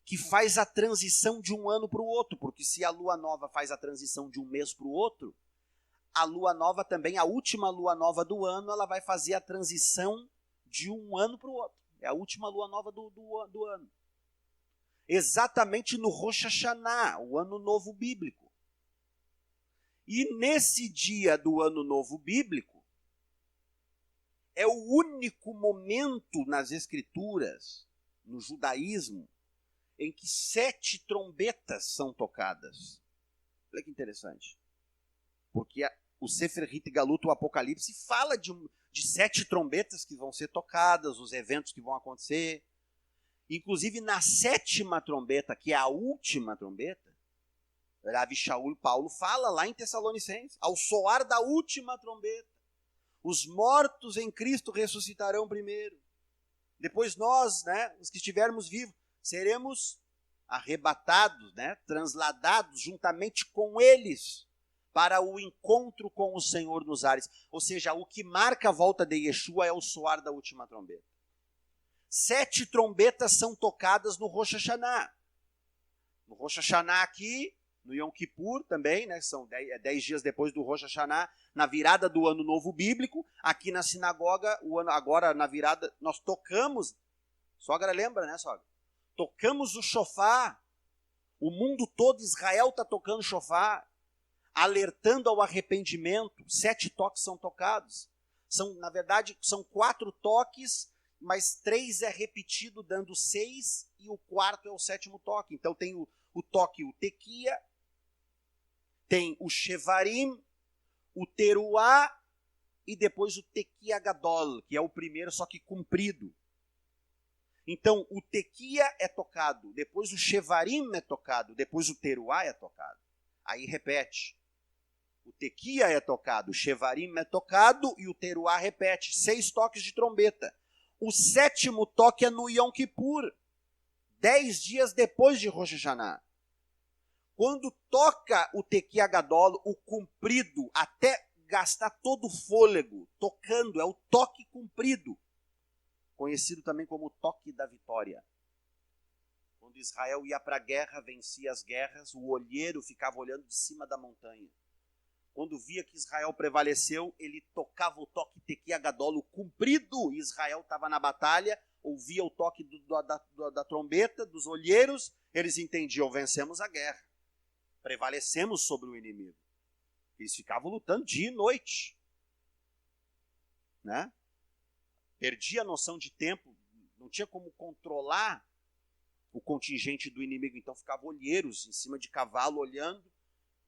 que faz a transição de um ano para o outro. Porque se a lua nova faz a transição de um mês para o outro, a lua nova também, a última lua nova do ano, ela vai fazer a transição de um ano para o outro. É a última lua nova do ano. Exatamente no Rosh Hashanah, o ano novo bíblico. E nesse dia do ano novo bíblico, é o único momento nas escrituras, no judaísmo, em que 7 trombetas são tocadas. Olha que interessante. Porque o Sefer Hit Galut, o Apocalipse, fala de 7 trombetas que vão ser tocadas, os eventos que vão acontecer. Inclusive, na 7ª trombeta, que é a última trombeta, Rav Shaul Paulo fala lá em Tessalonicenses, ao soar da última trombeta, os mortos em Cristo ressuscitarão primeiro. Depois nós, os que estivermos vivos, seremos arrebatados, transladados juntamente com eles para o encontro com o Senhor nos ares. Ou seja, o que marca a volta de Yeshua é o soar da última trombeta. 7 trombetas são tocadas no Rosh Hashanah. No Rosh Hashanah aqui, no Yom Kippur também, são 10 dias depois do Rosh Hashanah, na virada do ano novo bíblico, aqui na sinagoga, agora na virada, nós tocamos, sogra lembra, sogra? Tocamos o shofar, o mundo todo, Israel está tocando shofar, alertando ao arrependimento. 7 toques são tocados. Na verdade, são 4 toques, mas 3 é repetido, dando 6, e o 4º é o 7º toque. Então tem o toque, o tequia, tem o shevarim, o teruá, e depois o tequia gadol, que é o primeiro, só que comprido. Então, o tequia é tocado, depois o shevarim é tocado, depois o teruá é tocado. Aí repete. O tequia é tocado, o shevarim é tocado e o teruá repete. 6 toques de trombeta. O 7º toque é no Yom Kippur, 10 dias depois de Rosh Hashanah. Quando toca o tequia gadol, o comprido, até gastar todo o fôlego, tocando, é o toque comprido. Conhecido também como o toque da vitória. Quando Israel ia para a guerra, vencia as guerras, o olheiro ficava olhando de cima da montanha. quando via que Israel prevaleceu, ele tocava o toque tequia gadolo cumprido. Israel estava na batalha, ouvia o toque da trombeta, dos olheiros, eles entendiam, vencemos a guerra, prevalecemos sobre o inimigo. Eles ficavam lutando dia e noite, né? Perdia a noção de tempo, não tinha como controlar o contingente do inimigo, então ficavam olheiros em cima de cavalo, olhando,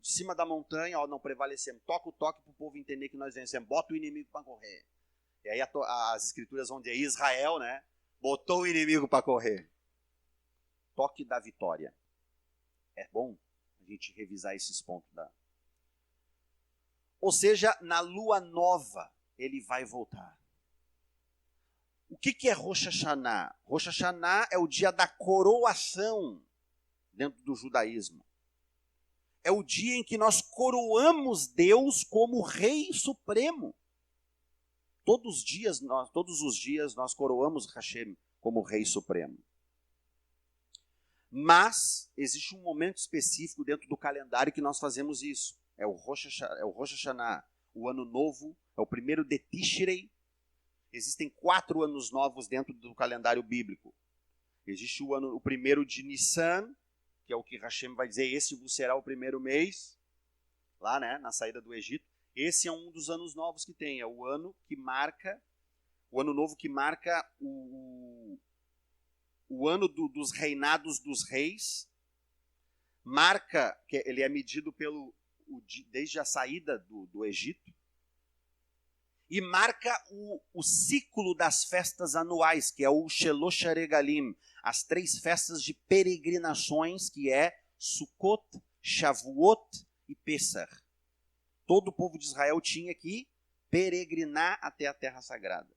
de cima da montanha, ó, não prevalecemos, toca o toque para o povo entender que nós vencemos, bota o inimigo para correr. E aí as escrituras vão dizer, Israel, né, botou o inimigo para correr. Toque da vitória. É bom a gente revisar esses pontos. Ou seja, na lua nova, ele vai voltar. O que é Rosh Hashanah? Rosh Hashanah é o dia da coroação dentro do judaísmo. É o dia em que nós coroamos Deus como Rei Supremo. Todos os dias nós coroamos Hashem como Rei Supremo. Mas existe um momento específico dentro do calendário que nós fazemos isso. É o Rosh Hashanah, o ano novo, é o primeiro de Tishrei. Existem 4 anos novos dentro do calendário bíblico. Existe o primeiro de Nissan, que é o que Hashem vai dizer, esse vos será o primeiro mês, lá, né, na saída do Egito. Esse é um dos anos novos que tem, é o ano novo que marca o ano dos reinados dos reis, marca, que ele é medido desde a saída do Egito, e marca o ciclo das festas anuais, que é o Shelosh Regalim, as 3 festas de peregrinações, que é Sukkot, Shavuot e Pesach. Todo o povo de Israel tinha que peregrinar até a Terra Sagrada.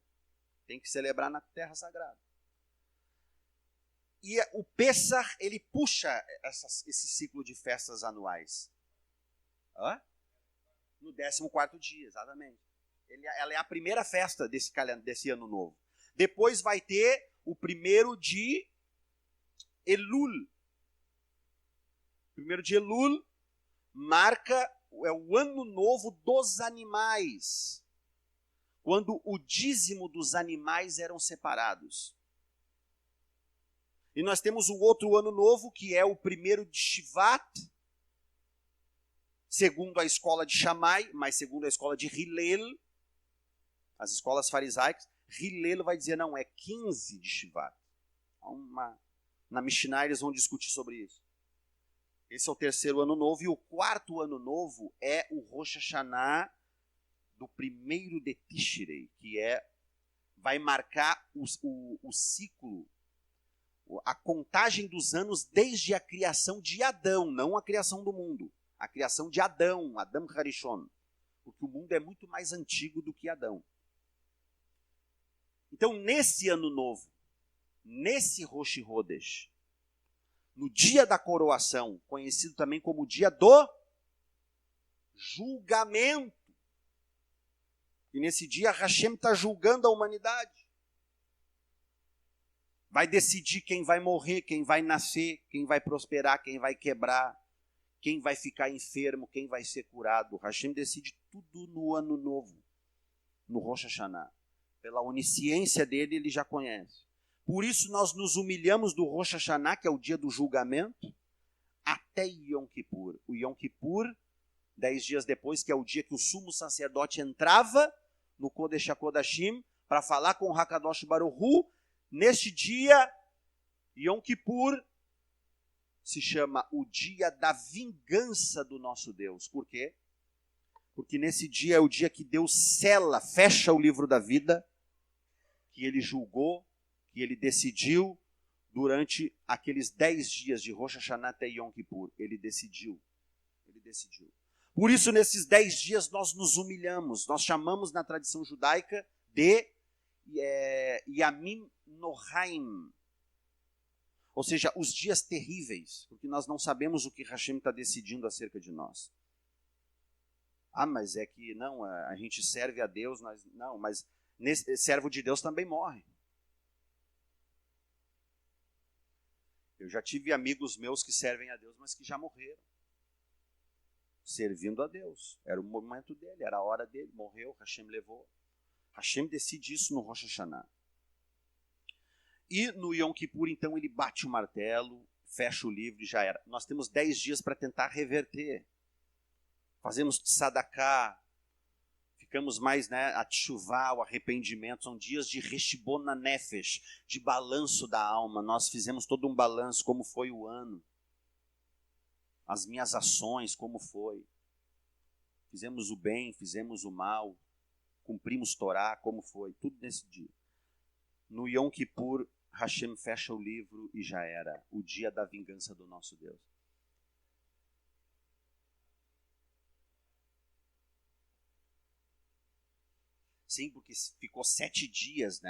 Tem que celebrar na Terra Sagrada. E o Pesach, ele puxa esse ciclo de festas anuais. No 14º dia, exatamente. Ela é a primeira festa desse ano novo. Depois vai ter o primeiro de Elul. O primeiro de Elul é o ano novo dos animais, quando o dízimo dos animais eram separados. E nós temos o outro ano novo, que é o primeiro de Shivat, segundo a escola de Shammai, mas segundo a escola de Hillel, as escolas farisaicas. Hillel vai dizer, não, é 15 de Shivat. Na Mishnah eles vão discutir sobre isso. Esse é o 3º ano novo, e o 4º ano novo é o Rosh Hashanah do 1º de Tishrei, que vai marcar o ciclo, a contagem dos anos desde a criação de Adão, não a criação do mundo, a criação de Adão, Adam Harishon, porque o mundo é muito mais antigo do que Adão. Então, nesse ano novo, nesse Rosh Hodesh, no dia da coroação, conhecido também como o dia do julgamento, e nesse dia Hashem está julgando a humanidade. Vai decidir quem vai morrer, quem vai nascer, quem vai prosperar, quem vai quebrar, quem vai ficar enfermo, quem vai ser curado. Hashem decide tudo no ano novo, no Rosh Hashanah. Pela onisciência dele, ele já conhece. Por isso nós nos humilhamos do Rosh Hashanah, que é o dia do julgamento, até Yom Kippur. O Yom Kippur, 10 dias depois, que é o dia que o sumo sacerdote entrava no Kodesh HaKodashim para falar com o Hakadosh Baruch Hu. Neste dia, Yom Kippur se chama o dia da vingança do nosso Deus. Por quê? Porque nesse dia é o dia que Deus fecha o livro da vida, que ele julgou, que ele decidiu durante aqueles 10 dias de Rosh Hashanah até Yom Kippur. Ele decidiu. Por isso, nesses 10 dias, nós nos humilhamos. Nós chamamos na tradição judaica de Yamim Nohaim. Ou seja, os dias terríveis, porque nós não sabemos o que Hashem está decidindo acerca de nós. Mas é que não, a gente serve a Deus, mas servo de Deus também morre. Eu já tive amigos meus que servem a Deus, mas que já morreram. servindo a Deus. Era o momento dele, era a hora dele. Morreu, Hashem levou. Hashem decide isso no Rosh Hashanah. E no Yom Kippur, então, ele bate o martelo, fecha o livro e já era. Nós temos 10 dias para tentar reverter. Fazemos tzedakah, ficamos mais, a teshuvah, o arrependimento. São dias de reshibon nefesh, de balanço da alma. Nós fizemos todo um balanço, como foi o ano. As minhas ações, como foi. Fizemos o bem, fizemos o mal. Cumprimos Torá, como foi. Tudo nesse dia. No Yom Kippur, Hashem fecha o livro e já era. O dia da vingança do nosso Deus. Sim, porque ficou 7 dias,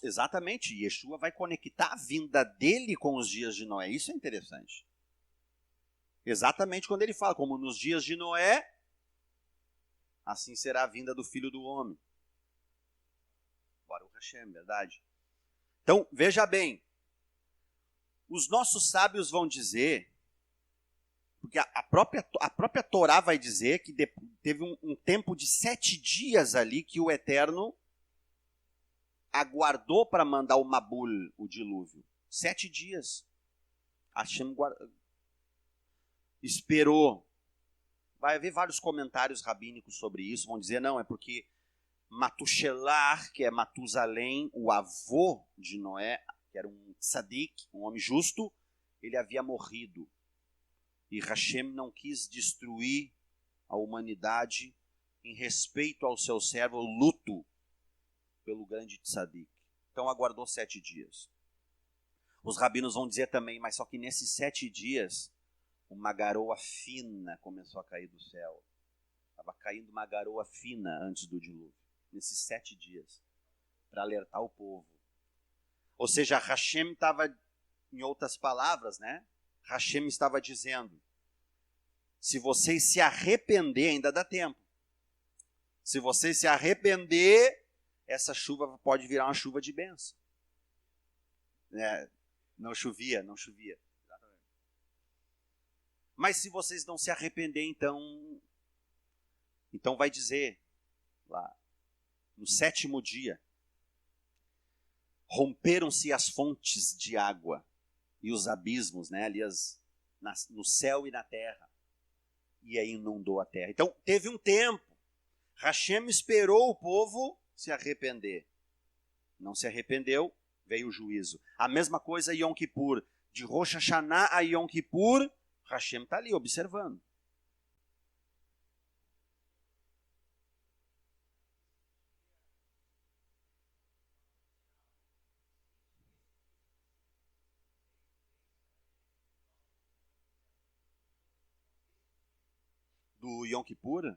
Exatamente, Yeshua vai conectar a vinda dele com os dias de Noé. Isso é interessante. Exatamente quando ele fala, como nos dias de Noé, assim será a vinda do Filho do Homem. Baruch Hashem, verdade? Então, veja bem, os nossos sábios vão dizer, porque a própria Torá vai dizer que teve um tempo de 7 dias ali que o Eterno aguardou para mandar o Mabul, o dilúvio. 7 dias. Hashem esperou. Vai haver vários comentários rabínicos sobre isso, vão dizer, não, é porque Matushelar, que é Matusalém, o avô de Noé, que era um tzadik, um homem justo, ele havia morrido. E Hashem não quis destruir a humanidade em respeito ao seu servo, luto pelo grande tzadik. Então aguardou 7 dias. Os rabinos vão dizer também, mas só que nesses 7 dias, uma garoa fina começou a cair do céu. Estava caindo uma garoa fina antes do dilúvio. Nesses 7 dias. Para alertar o povo. Ou seja, Hashem estava, em outras palavras, Hashem estava dizendo, se vocês se arrepender, ainda dá tempo. Se vocês se arrepender, essa chuva pode virar uma chuva de bênção. Não chovia. Exatamente. Mas se vocês não se arrepender, então vai dizer, lá, no 7º dia, romperam-se as fontes de água e os abismos, ali no céu e na terra, e aí inundou a terra. Então teve um tempo, Hashem esperou o povo se arrepender. Não se arrependeu, veio o juízo. A mesma coisa Yom Kippur, de Rosh Hashanah a Yom Kippur, Hashem está ali observando. Do Yom Kippur,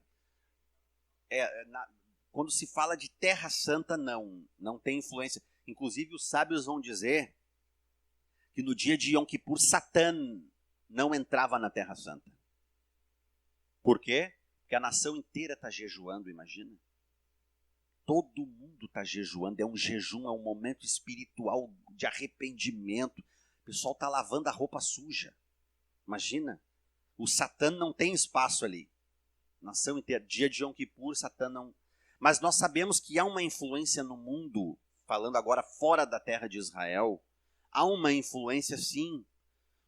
quando se fala de Terra Santa, não tem influência. Inclusive, os sábios vão dizer que no dia de Yom Kippur, Satã não entrava na Terra Santa. Por quê? Porque a nação inteira está jejuando, imagina. Todo mundo está jejuando, é um jejum, é um momento espiritual de arrependimento. O pessoal está lavando a roupa suja. Imagina, o Satã não tem espaço ali. Nação inteira, dia de Yom Kippur, Satã não... Mas nós sabemos que há uma influência no mundo, falando agora fora da terra de Israel, há uma influência sim,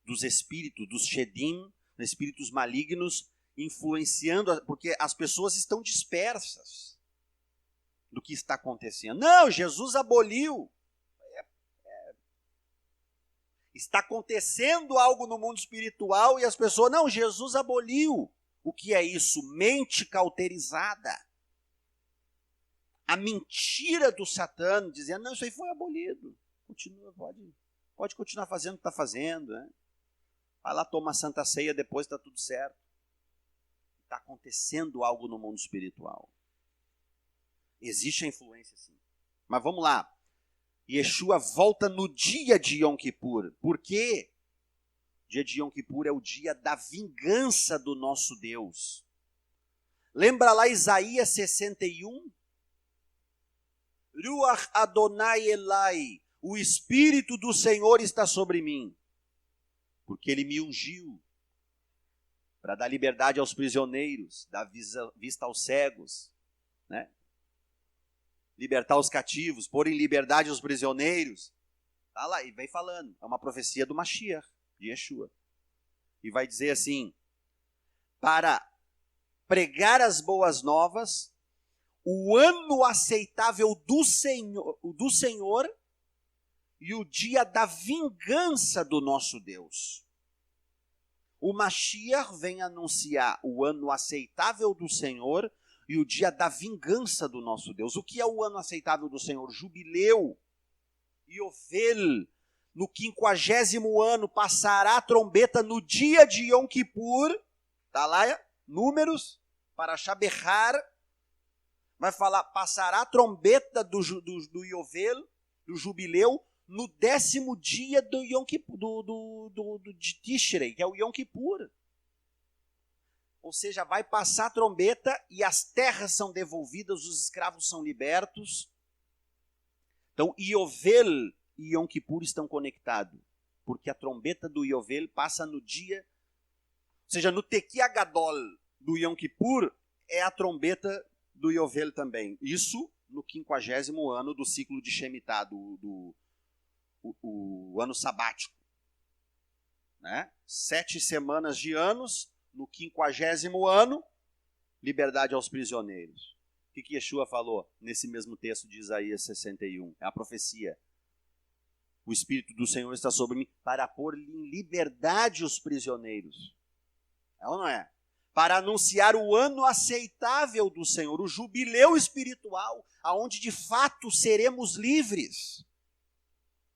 dos espíritos, dos Shedim, espíritos malignos, influenciando, porque as pessoas estão dispersas do que está acontecendo. Não, Jesus aboliu. Está acontecendo algo no mundo espiritual e as pessoas, não, Jesus aboliu. O que é isso? Mente cauterizada. A mentira do Satã, dizendo, não, isso aí foi abolido. Continua, pode continuar fazendo o que está fazendo. Vai lá, toma a Santa Ceia, depois está tudo certo. Está acontecendo algo no mundo espiritual. Existe a influência, sim. Mas vamos lá. Yeshua volta no dia de Yom Kippur. Por quê? O dia de Yom Kippur é o dia da vingança do nosso Deus. Lembra lá Isaías 61? Ruach Adonai Elai, o Espírito do Senhor está sobre mim, porque Ele me ungiu para dar liberdade aos prisioneiros, dar vista aos cegos, né? Libertar os cativos, pôr em liberdade os prisioneiros. Tá lá, e vem falando. É uma profecia do Mashiach, de Yeshua. E vai dizer assim, para pregar as boas novas, o ano aceitável do Senhor e o dia da vingança do nosso Deus. O Mashiach vem anunciar o ano aceitável do Senhor e o dia da vingança do nosso Deus. O que é o ano aceitável do Senhor? Jubileu, Yovel, no 50º ano, passará a trombeta no dia de Yom Kippur, tá lá, Números, para Shaberhar, vai falar, passará a trombeta do Yovel, do Jubileu, no 10º dia do Yom Kippur, de Tishrei, que é o Yom Kippur. Ou seja, vai passar a trombeta e as terras são devolvidas, os escravos são libertos. Então, Yovel e Yom Kippur estão conectados, porque a trombeta do Yovel passa no dia, ou seja, no Tekiah Gadol do Yom Kippur é a trombeta do Yovel também. Isso no 50º ano do ciclo de Shemitah, o ano sabático. Né? 7 semanas de anos, no 50º ano, liberdade aos prisioneiros. O que Yeshua falou nesse mesmo texto de Isaías 61? É a profecia. O Espírito do Senhor está sobre mim para pôr em liberdade os prisioneiros. É ou não é? Para anunciar o ano aceitável do Senhor, o jubileu espiritual, aonde de fato seremos livres.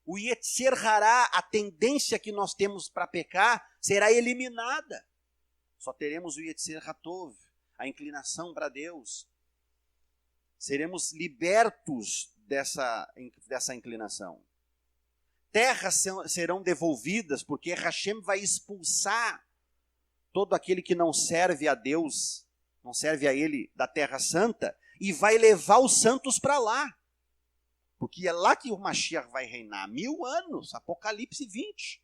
O Yetzer Hará, a tendência que nós temos para pecar, será eliminada. Só teremos o Yetzer Hatov, a inclinação para Deus. Seremos libertos dessa inclinação. Terras serão devolvidas, porque Hashem vai expulsar todo aquele que não serve a Deus, não serve a Ele da Terra Santa, e vai levar os santos para lá. Porque é lá que o Mashiach vai reinar 1000 anos, Apocalipse 20.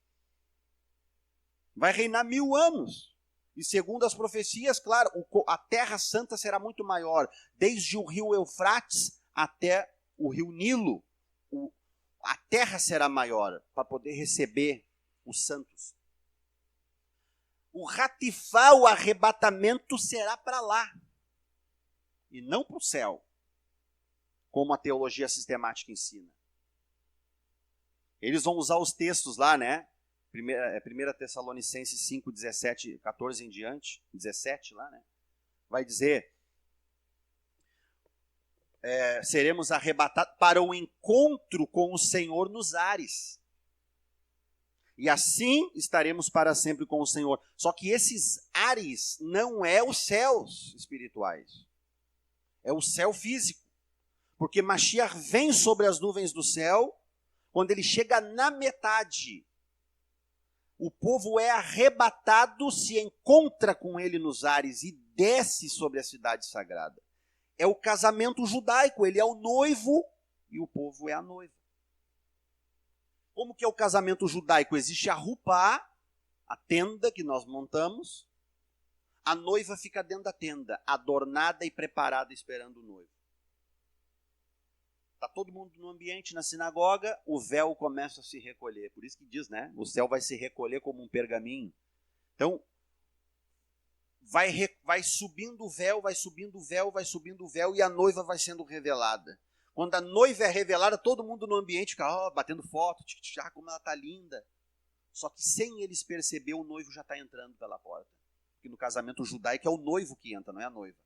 Vai reinar 1000 anos. E segundo as profecias, claro, a Terra Santa será muito maior, desde o rio Eufrates até o rio Nilo. A terra será maior para poder receber os santos. O ratifá, o arrebatamento será para lá e não para o céu, como a teologia sistemática ensina. Eles vão usar os textos lá, né? 1 Tessalonicenses 5, 17, 14 em diante, 17 lá, né? Vai dizer, seremos arrebatados para o encontro com o Senhor nos ares. E assim estaremos para sempre com o Senhor. Só que esses ares não é os céus espirituais. É o céu físico. Porque Mashiach vem sobre as nuvens do céu, quando ele chega na metade, o povo é arrebatado, se encontra com ele nos ares e desce sobre a cidade sagrada. É o casamento judaico, ele é o noivo e o povo é a noiva. Como que é o casamento judaico? Existe a rupá, a tenda que nós montamos, a noiva fica dentro da tenda, adornada e preparada esperando o noivo. Está todo mundo no ambiente, na sinagoga, o véu começa a se recolher. Por isso que diz, né? O céu vai se recolher como um pergaminho. Então, vai subindo o véu, vai subindo o véu, vai subindo o véu, e a noiva vai sendo revelada. Quando a noiva é revelada, todo mundo no ambiente fica batendo foto, como ela está linda. Só que sem eles perceber, o noivo já está entrando pela porta. Porque no casamento judaico é o noivo que entra, não é a noiva.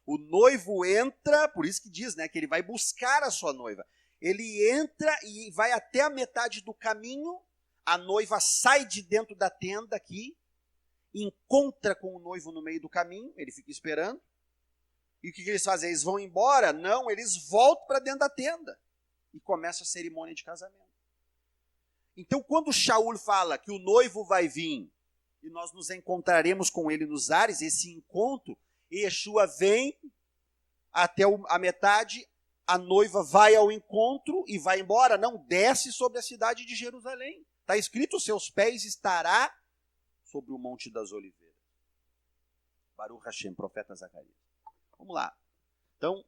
O noivo entra, por isso que diz, né, que ele vai buscar a sua noiva. Ele entra e vai até a metade do caminho, a noiva sai de dentro da tenda aqui, encontra com o noivo no meio do caminho, ele fica esperando. E o que eles fazem? Eles vão embora? Não, eles voltam para dentro da tenda. E começa a cerimônia de casamento. Então, quando Shaul fala que o noivo vai vir e nós nos encontraremos com ele nos ares, esse encontro, Yeshua vem até a metade, a noiva vai ao encontro e vai embora. Não, desce sobre a cidade de Jerusalém. Está escrito, seus pés estará sobre o Monte das Oliveiras. Baruch Hashem, profeta Zacarias. Vamos lá. Então,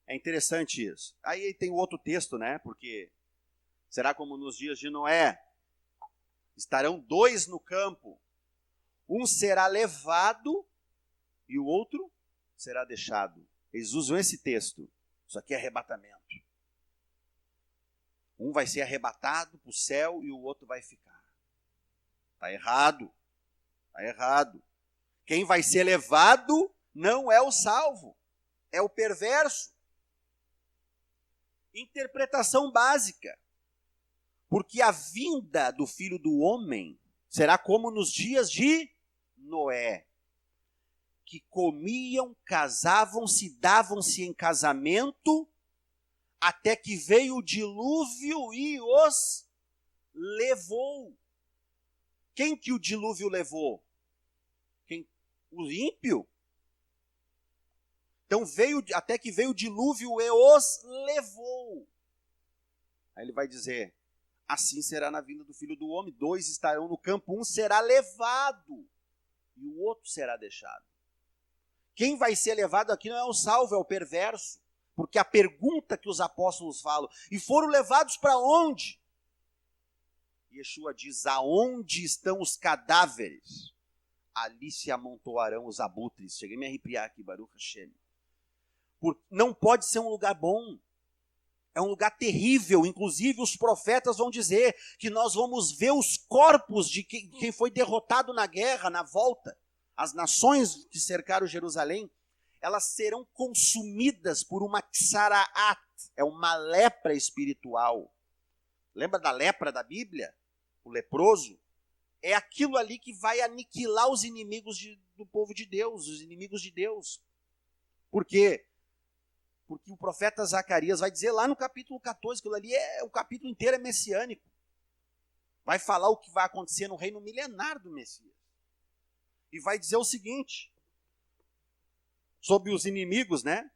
é interessante isso. Aí tem o outro texto, né? Porque será como nos dias de Noé? Estarão dois no campo. Um será levado e o outro será deixado. Eles usam esse texto. Isso aqui é arrebatamento. Um vai ser arrebatado para o céu e o outro vai ficar. Está errado. Está errado. Quem vai ser levado não é o salvo, é o perverso. Interpretação básica. Porque a vinda do Filho do Homem será como nos dias de Noé, que comiam, casavam-se, davam-se em casamento, até que veio o dilúvio e os levou. Quem que o dilúvio levou? O ímpio. Então até que veio o dilúvio e os levou. Aí ele vai dizer, assim será na vinda do Filho do Homem, dois estarão no campo, um será levado e o outro será deixado. Quem vai ser levado aqui não é o salvo, é o perverso. Porque a pergunta que os apóstolos falam, e foram levados para onde? Yeshua diz, aonde estão os cadáveres? Ali se amontoarão os abutres. Cheguei a me arrepiar aqui, Baruch Hashem. Não pode ser um lugar bom. É um lugar terrível. Inclusive os profetas vão dizer que nós vamos ver os corpos de quem foi derrotado na guerra, na volta. As nações que cercaram Jerusalém, elas serão consumidas por uma ksaraat, é uma lepra espiritual. Lembra da lepra da Bíblia? O leproso? É aquilo ali que vai aniquilar os inimigos do povo de Deus, os inimigos de Deus. Por quê? Porque o profeta Zacarias vai dizer lá no capítulo 14, aquilo ali o capítulo inteiro é messiânico. Vai falar o que vai acontecer no reino milenar do Messias. E vai dizer o seguinte, sobre os inimigos, né?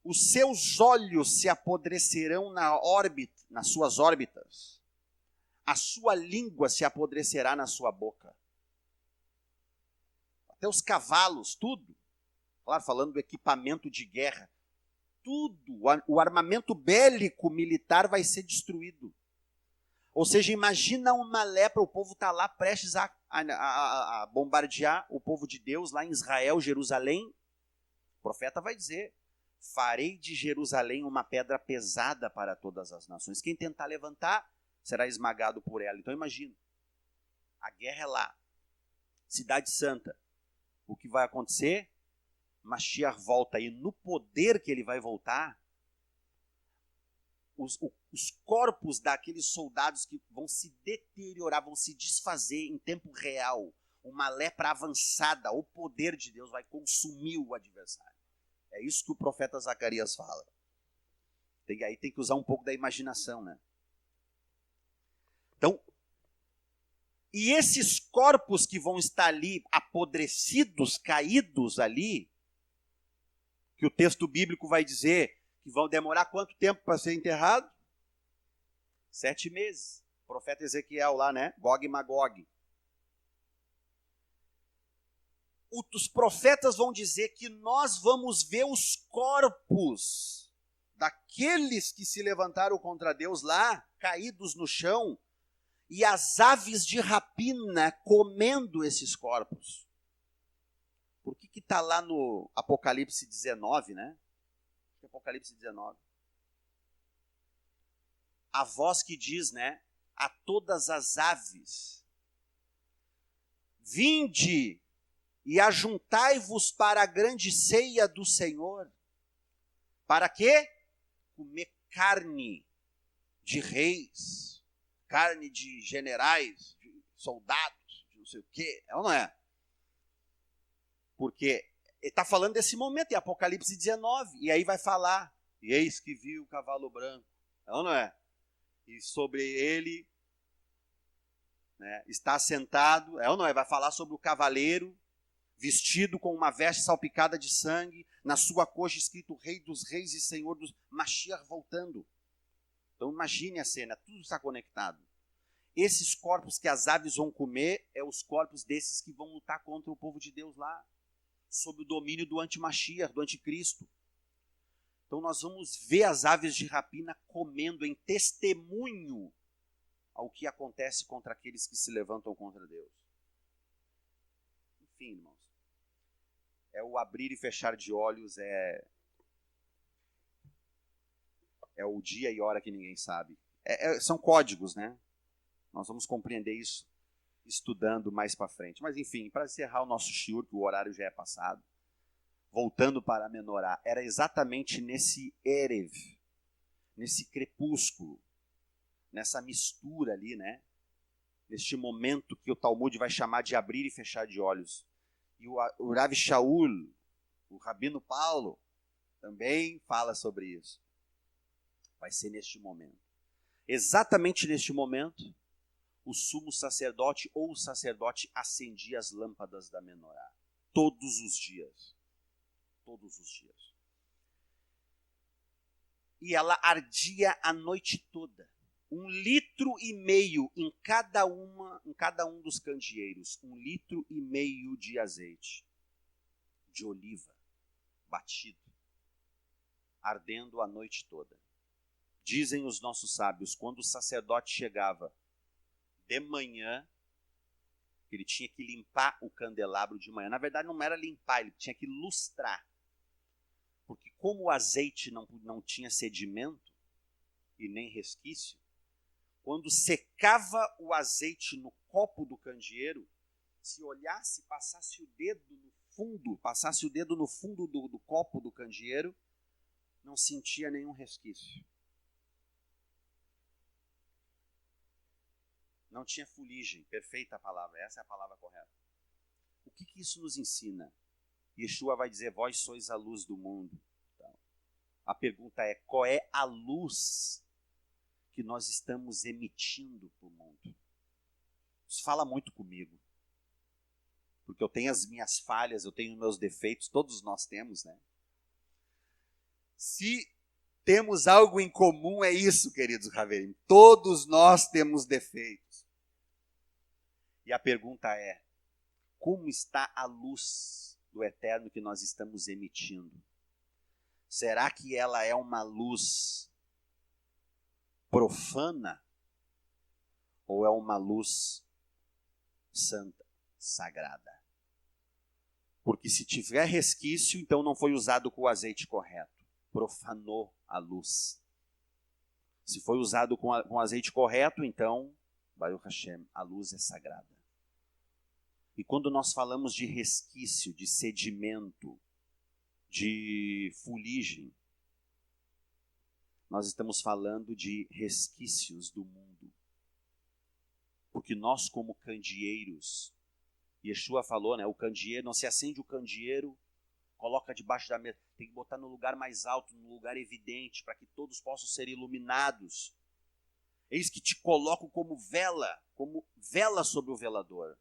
Os seus olhos se apodrecerão nas suas órbitas. A sua língua se apodrecerá na sua boca. Até os cavalos, tudo. Claro, falando do equipamento de guerra. Tudo, o armamento bélico militar vai ser destruído. Ou seja, imagina uma lepra, o povo está lá prestes a bombardear o povo de Deus lá em Israel, Jerusalém. O profeta vai dizer, farei de Jerusalém uma pedra pesada para todas as nações. Quem tentar levantar será esmagado por ela. Então imagina, a guerra é lá, Cidade Santa. O que vai acontecer? Mashiach volta e no poder que ele vai voltar, os corpos daqueles soldados que vão se deteriorar, vão se desfazer em tempo real. Uma lepra avançada, o poder de Deus vai consumir o adversário. É isso que o profeta Zacarias fala. Aí tem que usar um pouco da imaginação, né? Então, e esses corpos que vão estar ali apodrecidos, caídos ali, que o texto bíblico vai dizer que vão demorar quanto tempo para ser enterrado? 7 meses. O profeta Ezequiel lá, né? Gog e Magog. Os profetas vão dizer que nós vamos ver os corpos daqueles que se levantaram contra Deus lá, caídos no chão, e as aves de rapina comendo esses corpos. Por que está lá no Apocalipse 19, né? Apocalipse 19. A voz que diz, né? A todas as aves, vinde e ajuntai-vos para a grande ceia do Senhor. Para quê? Comer carne de reis, carne de generais, de soldados, de não sei o quê. É ou não é? Porque ele está falando desse momento, em Apocalipse 19. E aí vai falar, e eis que vi o cavalo branco. É ou não é? E sobre ele, né, está sentado, é ou não é? Vai falar sobre o cavaleiro, vestido com uma veste salpicada de sangue, na sua coxa escrito Rei dos Reis e Senhor dos... Mashiach voltando. Então imagine a cena, tudo está conectado. esses corpos que as aves vão comer é os corpos desses que vão lutar contra o povo de Deus lá, sob o domínio do anti-Mashiach, do anticristo. Então nós vamos ver as aves de rapina comendo em testemunho ao que acontece contra aqueles que se levantam contra Deus. Enfim, irmãos, é o abrir e fechar de olhos, é o dia e hora que ninguém sabe. São códigos, né? Nós vamos compreender isso estudando mais para frente. Mas enfim, para encerrar o nosso shiur, que o horário já é passado, voltando para a menorá, era exatamente nesse erev, nesse crepúsculo, nessa mistura ali, né? Neste momento que o Talmud vai chamar de abrir e fechar de olhos. E o Rav Shaul, o Rabino Paulo, também fala sobre isso. Vai ser neste momento. Exatamente neste momento, o sumo sacerdote ou o sacerdote acendia as lâmpadas da menorá. Todos os dias. Todos os dias. E ela ardia a noite toda. 1,5 litro em cada um dos candeeiros. 1,5 litro de azeite de oliva batido, ardendo a noite toda. Dizem os nossos sábios, quando o sacerdote chegava de manhã, ele tinha que limpar o candelabro de manhã. Na verdade, não era limpar, ele tinha que lustrar. Porque como o azeite não tinha sedimento e nem resquício, quando secava o azeite no copo do candeeiro, se olhasse, passasse o dedo no fundo do copo do candeeiro, não sentia nenhum resquício. Não tinha fuligem, perfeita a palavra, essa é a palavra correta. O que isso nos ensina? Yeshua vai dizer, vós sois a luz do mundo. Então, a pergunta é, qual é a luz que nós estamos emitindo para o mundo? Isso fala muito comigo. Porque eu tenho as minhas falhas, eu tenho os meus defeitos, todos nós temos, né? Se temos algo em comum, é isso, queridos Raverim. Todos nós temos defeitos. E a pergunta é, como está a luz do eterno que nós estamos emitindo? Será que ela é uma luz profana? Ou é uma luz santa, sagrada? Porque se tiver resquício, então não foi usado com o azeite correto. Profanou a luz. Se foi usado com o azeite correto, então, Baruch Hashem, a luz é sagrada. E quando nós falamos de resquício, de sedimento, de fuligem, nós estamos falando de resquícios do mundo. Porque nós, como candeeiros, Yeshua falou, né? O candeeiro, não se acende o candeeiro, coloca debaixo da mesa, tem que botar no lugar mais alto, no lugar evidente, para que todos possam ser iluminados. Eis que te coloco como vela sobre o velador.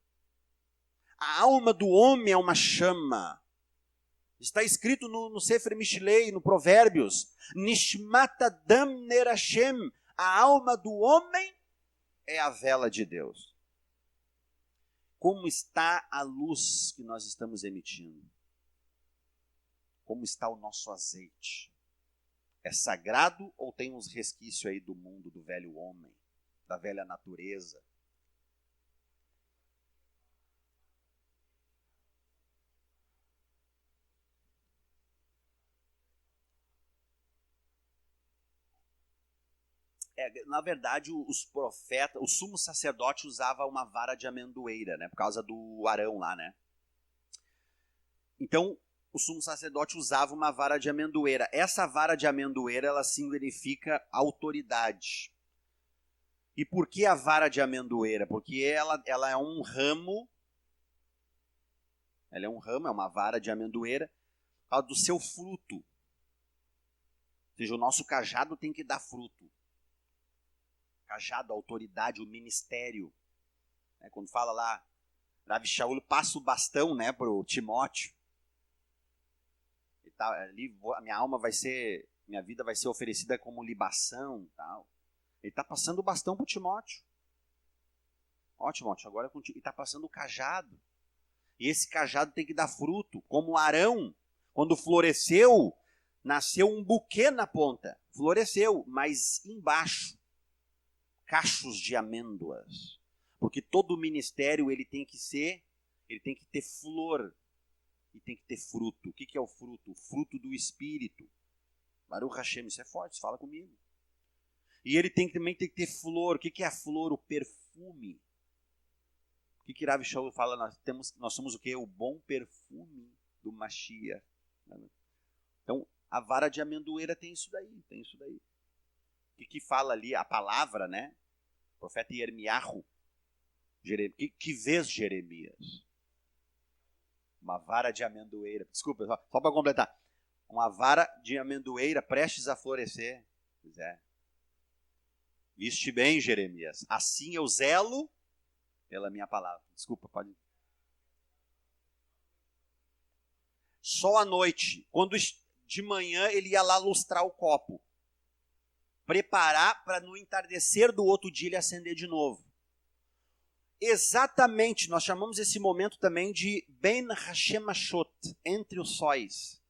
A alma do homem é uma chama. Está escrito no Sefer Mishlei, no Provérbios, Nishmat Adam Ner Hashem, a alma do homem é a vela de Deus. Como está a luz que nós estamos emitindo? Como está o nosso azeite? É sagrado ou tem uns resquícios aí do mundo, do velho homem, da velha natureza? Na verdade, os profetas, o sumo sacerdote usava uma vara de amendoeira, né, por causa do Arão lá, né? Então, o sumo sacerdote usava uma vara de amendoeira. Essa vara de amendoeira, ela significa autoridade. E por que a vara de amendoeira? Porque ela é um ramo, é uma vara de amendoeira, do seu fruto. Ou seja, o nosso cajado tem que dar fruto. Cajado, a autoridade, o ministério. Quando fala lá, Rav Shaul passa o bastão, né, para o Timóteo. Ali, minha vida vai ser oferecida como libação. Tal. Ele está passando o bastão para o Timóteo. Ótimo, agora é contigo. E está passando o cajado. E esse cajado tem que dar fruto. Como Arão, quando floresceu, nasceu um buquê na ponta. Floresceu, mas embaixo, cachos de amêndoas. Porque todo ministério ele tem que ter flor e tem que ter fruto. O que é o fruto? O fruto do Espírito. Baruch Hashem, isso é forte, fala comigo. E ele também tem que ter flor. O que é a flor? O perfume. O que Rav Shaul fala? Nós somos o quê? O bom perfume do Mashiach. Então, a vara de amendoeira tem isso daí. O que fala ali? A palavra, né? O profeta Yermiahu. Que vês, Jeremias? Uma vara de amendoeira. Desculpa, só para completar. Uma vara de amendoeira prestes a florescer. Pois é. Viste bem, Jeremias. Assim eu zelo pela minha palavra. Desculpa, pode. Só à noite, quando de manhã ele ia lá lustrar o copo. Preparar para no entardecer do outro dia ele acender de novo. Exatamente, nós chamamos esse momento também de Ben Hashemashot, entre os sóis.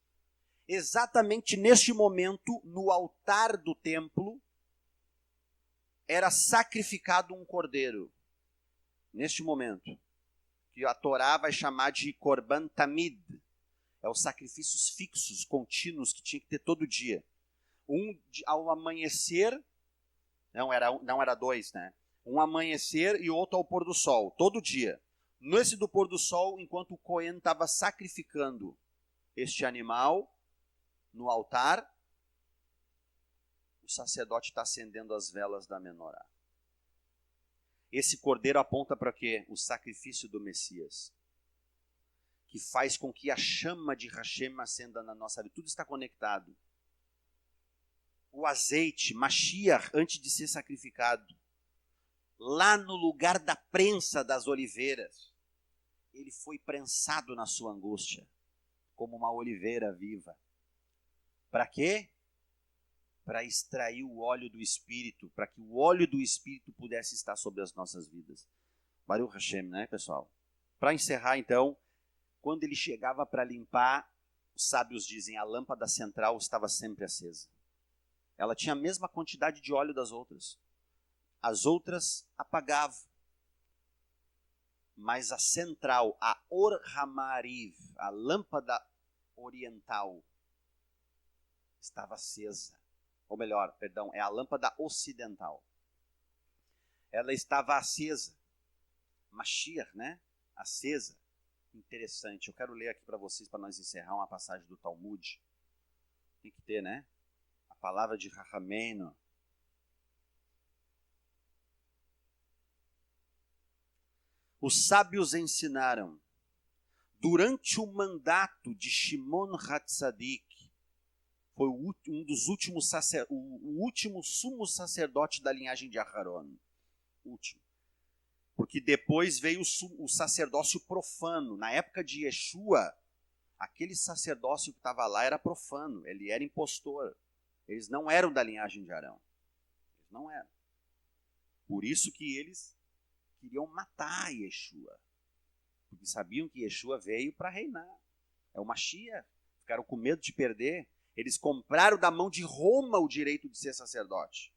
Exatamente neste momento, no altar do templo, era sacrificado um cordeiro. Neste momento, que a Torá vai chamar de Korban Tamid. É os sacrifícios fixos, contínuos, que tinha que ter todo dia. Ao amanhecer, não era dois, né? Um amanhecer e outro ao pôr do sol, todo dia. Nesse do pôr do sol, enquanto o Cohen estava sacrificando este animal no altar, o sacerdote está acendendo as velas da menorá. Esse cordeiro aponta para quê? O sacrifício do Messias, que faz com que a chama de Hashem acenda na nossa vida. Tudo está conectado. O azeite, Mashiach, antes de ser sacrificado, lá no lugar da prensa das oliveiras, ele foi prensado na sua angústia, como uma oliveira viva. Para quê? Para extrair o óleo do Espírito, para que o óleo do Espírito pudesse estar sobre as nossas vidas. Baruch Hashem, né, pessoal? Para encerrar, então, quando ele chegava para limpar, os sábios dizem, a lâmpada central estava sempre acesa. Ela tinha a mesma quantidade de óleo das outras. As outras apagavam. Mas a central, a Or Hamariv, a lâmpada oriental, estava acesa. Ou melhor, perdão, é a lâmpada ocidental. Ela estava acesa. Mashiach, né? Acesa. Interessante. Eu quero ler aqui para vocês, para nós encerrar, uma passagem do Talmud. Tem que ter, né? A palavra de Rahameno. Os sábios ensinaram, durante o mandato de Shimon Hatzadik, foi o último sumo sacerdote da linhagem de Aharon. Último. Porque depois veio o sacerdócio profano. Na época de Yeshua, aquele sacerdócio que estava lá era profano, ele era impostor. Eles não eram da linhagem de Arão. Eles não eram. Por isso que eles queriam matar Yeshua. Porque sabiam que Yeshua veio para reinar. É o Mashiach. Ficaram com medo de perder. Eles compraram da mão de Roma o direito de ser sacerdote.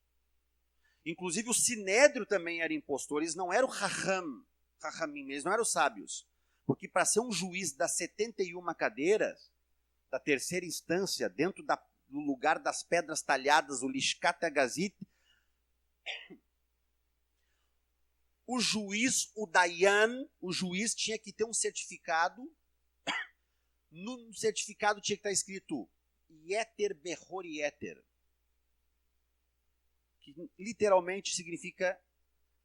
Inclusive o Sinédrio também era impostor. Eles não eram Rahamim, eles não eram sábios. Porque para ser um juiz das 71 cadeiras, da terceira instância, dentro do lugar das pedras talhadas, o Lishkat Agazit, o juiz, o Dayan, o juiz tinha que ter um certificado. No certificado tinha que estar escrito Yeter Behor Yeter, que literalmente significa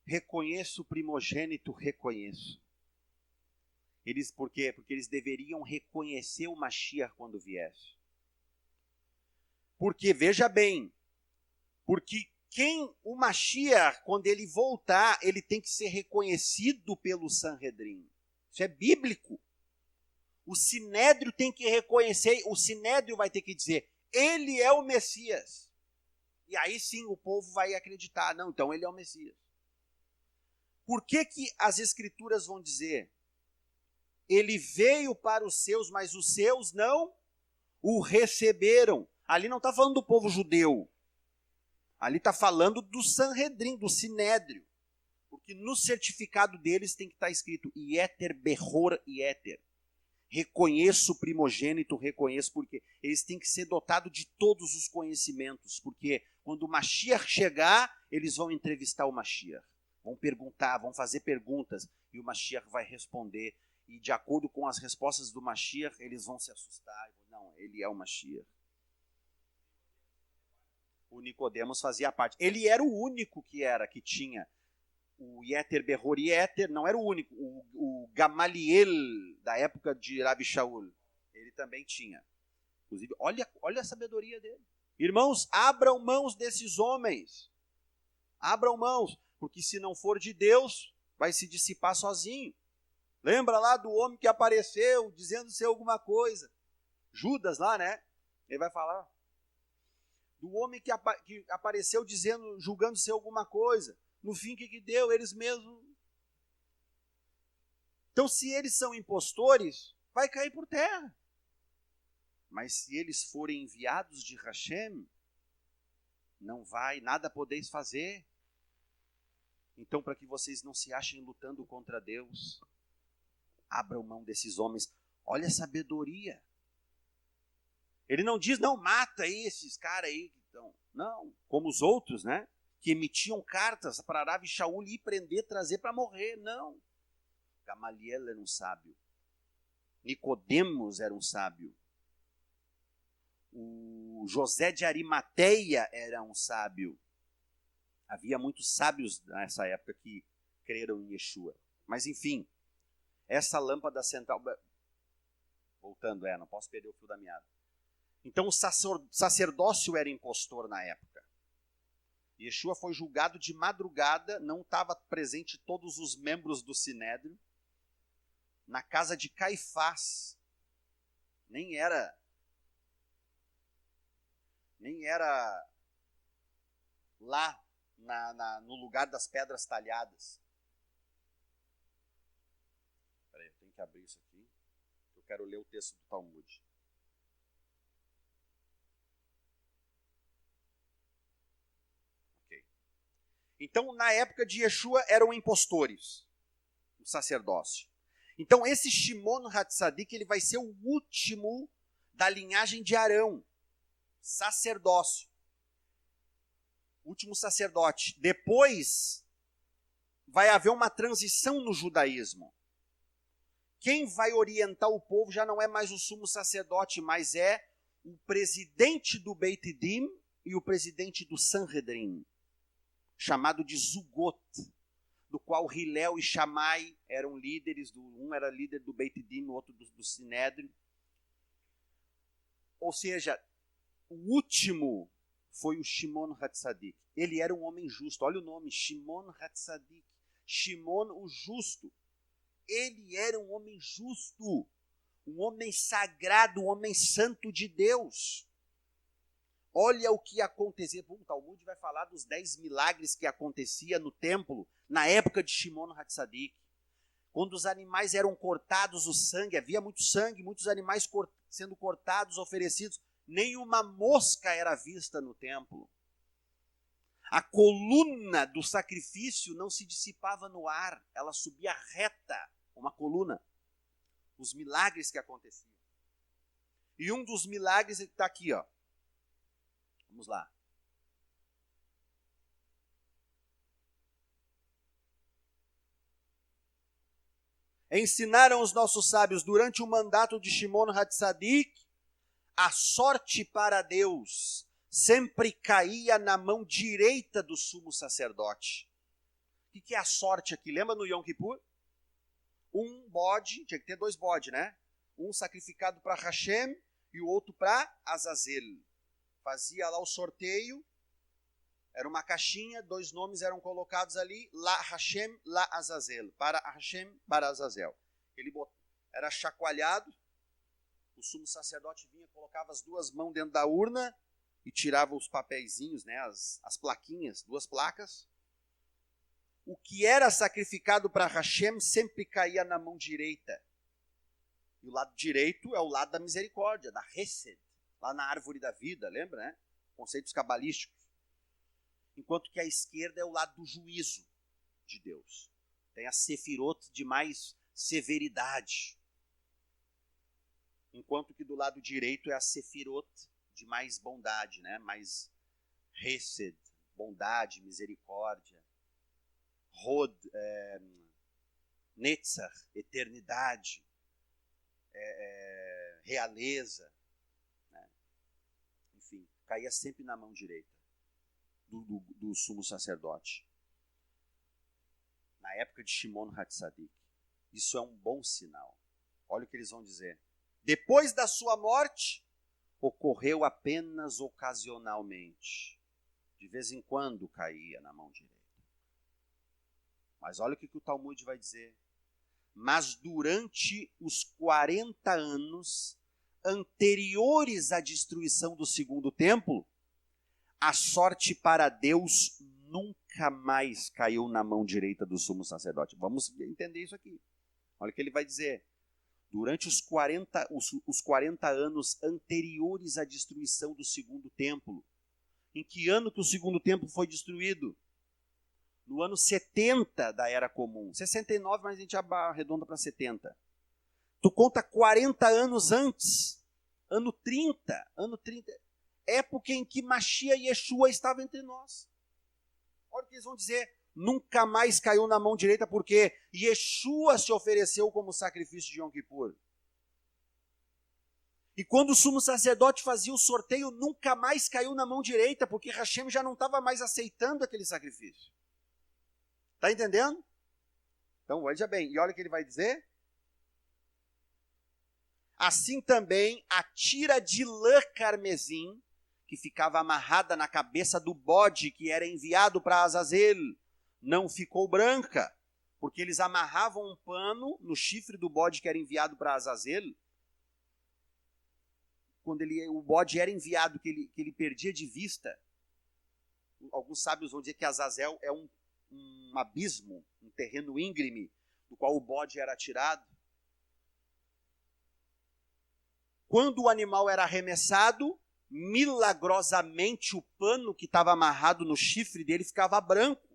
reconheço o primogênito, reconheço. Por quê? Porque eles deveriam reconhecer o Mashiach quando viesse. Porque, veja bem, porque o Mashiach, quando ele voltar, ele tem que ser reconhecido pelo Sanhedrin. Isso é bíblico. O Sinédrio tem que reconhecer, o Sinédrio vai ter que dizer, ele é o Messias. E aí sim o povo vai acreditar, não, então ele é o Messias. Por que que as escrituras vão dizer? Ele veio para os seus, mas os seus não o receberam. Ali não está falando do povo judeu. Ali está falando do Sanhedrin, do Sinédrio. Porque no certificado deles tem que estar escrito Ieter Behor Ieter. Reconheço o primogênito, reconheço, porque eles têm que ser dotados de todos os conhecimentos. Porque quando o Mashiach chegar, eles vão entrevistar o Mashiach. Vão perguntar, vão fazer perguntas. E o Mashiach vai responder. E de acordo com as respostas do Mashiach, eles vão se assustar. Não, ele é o Mashiach. O Nicodemos fazia parte. Ele era o único que tinha o Ieter Behor Ieter, não era o único. O Gamaliel, da época de Rabi Shaul, ele também tinha. Inclusive, olha a sabedoria dele. Irmãos, abram mãos desses homens. Abram mãos, porque se não for de Deus, vai se dissipar sozinho. Lembra lá do homem que apareceu, dizendo ser alguma coisa? Judas lá, né? Ele vai falar. Do homem que apareceu dizendo, julgando ser alguma coisa. No fim, o que deu? Eles mesmos. Então, se eles são impostores, vai cair por terra. Mas se eles forem enviados de Hashem, não vai, nada podeis fazer. Então, para que vocês não se achem lutando contra Deus, abram mão desses homens. Olha a sabedoria. Ele não diz, não, mata esses caras aí. Então, não, como os outros, né? Que emitiam cartas para Rabi Shaul ir prender, trazer para morrer. Não. Gamaliel era um sábio. Nicodemos era um sábio. O José de Arimateia era um sábio. Havia muitos sábios nessa época que creram em Yeshua. Mas enfim, essa lâmpada central... Voltando, não posso perder o fio da meada. Então o sacerdócio era impostor na época. Yeshua foi julgado de madrugada, não estava presente todos os membros do Sinédrio. Na casa de Caifás, nem era lá no lugar das pedras talhadas. Espera aí, eu tenho que abrir isso aqui. Eu quero ler o texto do Talmud. Então, na época de Yeshua, eram impostores, o sacerdócio. Então, esse Shimon Hatzadik, ele vai ser o último da linhagem de Arão, sacerdócio. Último sacerdote. Depois, vai haver uma transição no judaísmo. Quem vai orientar o povo já não é mais o sumo sacerdote, mas é o presidente do Beit Din e o presidente do Sanhedrin, chamado de Zugot, do qual Hilel e Shammai eram líderes, um era líder do Beit Din, o outro do Sinédrio. Ou seja, o último foi o Shimon Hatzadik. Ele era um homem justo. Olha o nome, Shimon Hatzadik. Shimon, o justo. Ele era um homem justo, um homem sagrado, um homem santo de Deus. Olha o que acontecia. O Talmud vai falar dos 10 milagres que acontecia no templo na época de Shimon Hatzadik. Quando os animais eram cortados, o sangue, havia muito sangue, muitos animais sendo cortados, oferecidos. Nenhuma mosca era vista no templo. A coluna do sacrifício não se dissipava no ar, ela subia reta, uma coluna. Os milagres que aconteciam. E um dos milagres está aqui, ó. Vamos lá. Ensinaram os nossos sábios durante o mandato de Shimon Hatzadik, a sorte para Deus sempre caía na mão direita do sumo sacerdote. O que é a sorte aqui? Lembra no Yom Kippur? Um bode, tinha que ter 2 bodes, né? Um sacrificado para Hashem e o outro para Azazel. Fazia lá o sorteio, era uma caixinha, 2 nomes eram colocados ali, lá Hashem, lá Azazel, para Hashem, para Azazel. Era chacoalhado, o sumo sacerdote vinha, colocava as 2 mãos dentro da urna e tirava os papeizinhos, né, as plaquinhas, 2 placas. o que era sacrificado para Hashem sempre caía na mão direita. E o lado direito é o lado da misericórdia, da Hesed, lá na árvore da vida, lembra, né? Conceitos cabalísticos. Enquanto que a esquerda é o lado do juízo de Deus. Tem a Sefirot de mais severidade. Enquanto que do lado direito é a Sefirot de mais bondade, né? Mais Hesed, bondade, misericórdia. Hod, Netzach, eternidade, realeza. Né? Enfim, caía sempre na mão direita do sumo sacerdote. Na época de Shimon Hatzadik. Isso é um bom sinal. Olha o que eles vão dizer. Depois da sua morte, ocorreu apenas ocasionalmente. De vez em quando caía na mão direita. Mas olha o que o Talmud vai dizer. Mas durante os 40 anos anteriores à destruição do segundo templo, a sorte para Deus nunca mais caiu na mão direita do sumo sacerdote. Vamos entender isso aqui. Olha o que ele vai dizer. Durante os 40 anos anteriores à destruição do segundo templo. Em que ano que o segundo templo foi destruído? No ano 70 da Era Comum. 69, mas a gente arredonda para 70. Tu conta 40 anos antes. Ano 30. Época em que Mashiach e Yeshua estavam entre nós. Olha o que eles vão dizer. Nunca mais caiu na mão direita porque Yeshua se ofereceu como sacrifício de Yom Kippur. E quando o sumo sacerdote fazia o sorteio, nunca mais caiu na mão direita porque Hashem já não estava mais aceitando aquele sacrifício. Está entendendo? Então, veja bem. E olha o que ele vai dizer. Assim também a tira de lã carmesim, que ficava amarrada na cabeça do bode que era enviado para Azazel, não ficou branca, porque eles amarravam um pano no chifre do bode que era enviado para Azazel. Quando o bode era enviado, que ele perdia de vista. Alguns sábios vão dizer que Azazel é um abismo, um terreno íngreme, do qual o bode era tirado. Quando o animal era arremessado, milagrosamente o pano que estava amarrado no chifre dele ficava branco.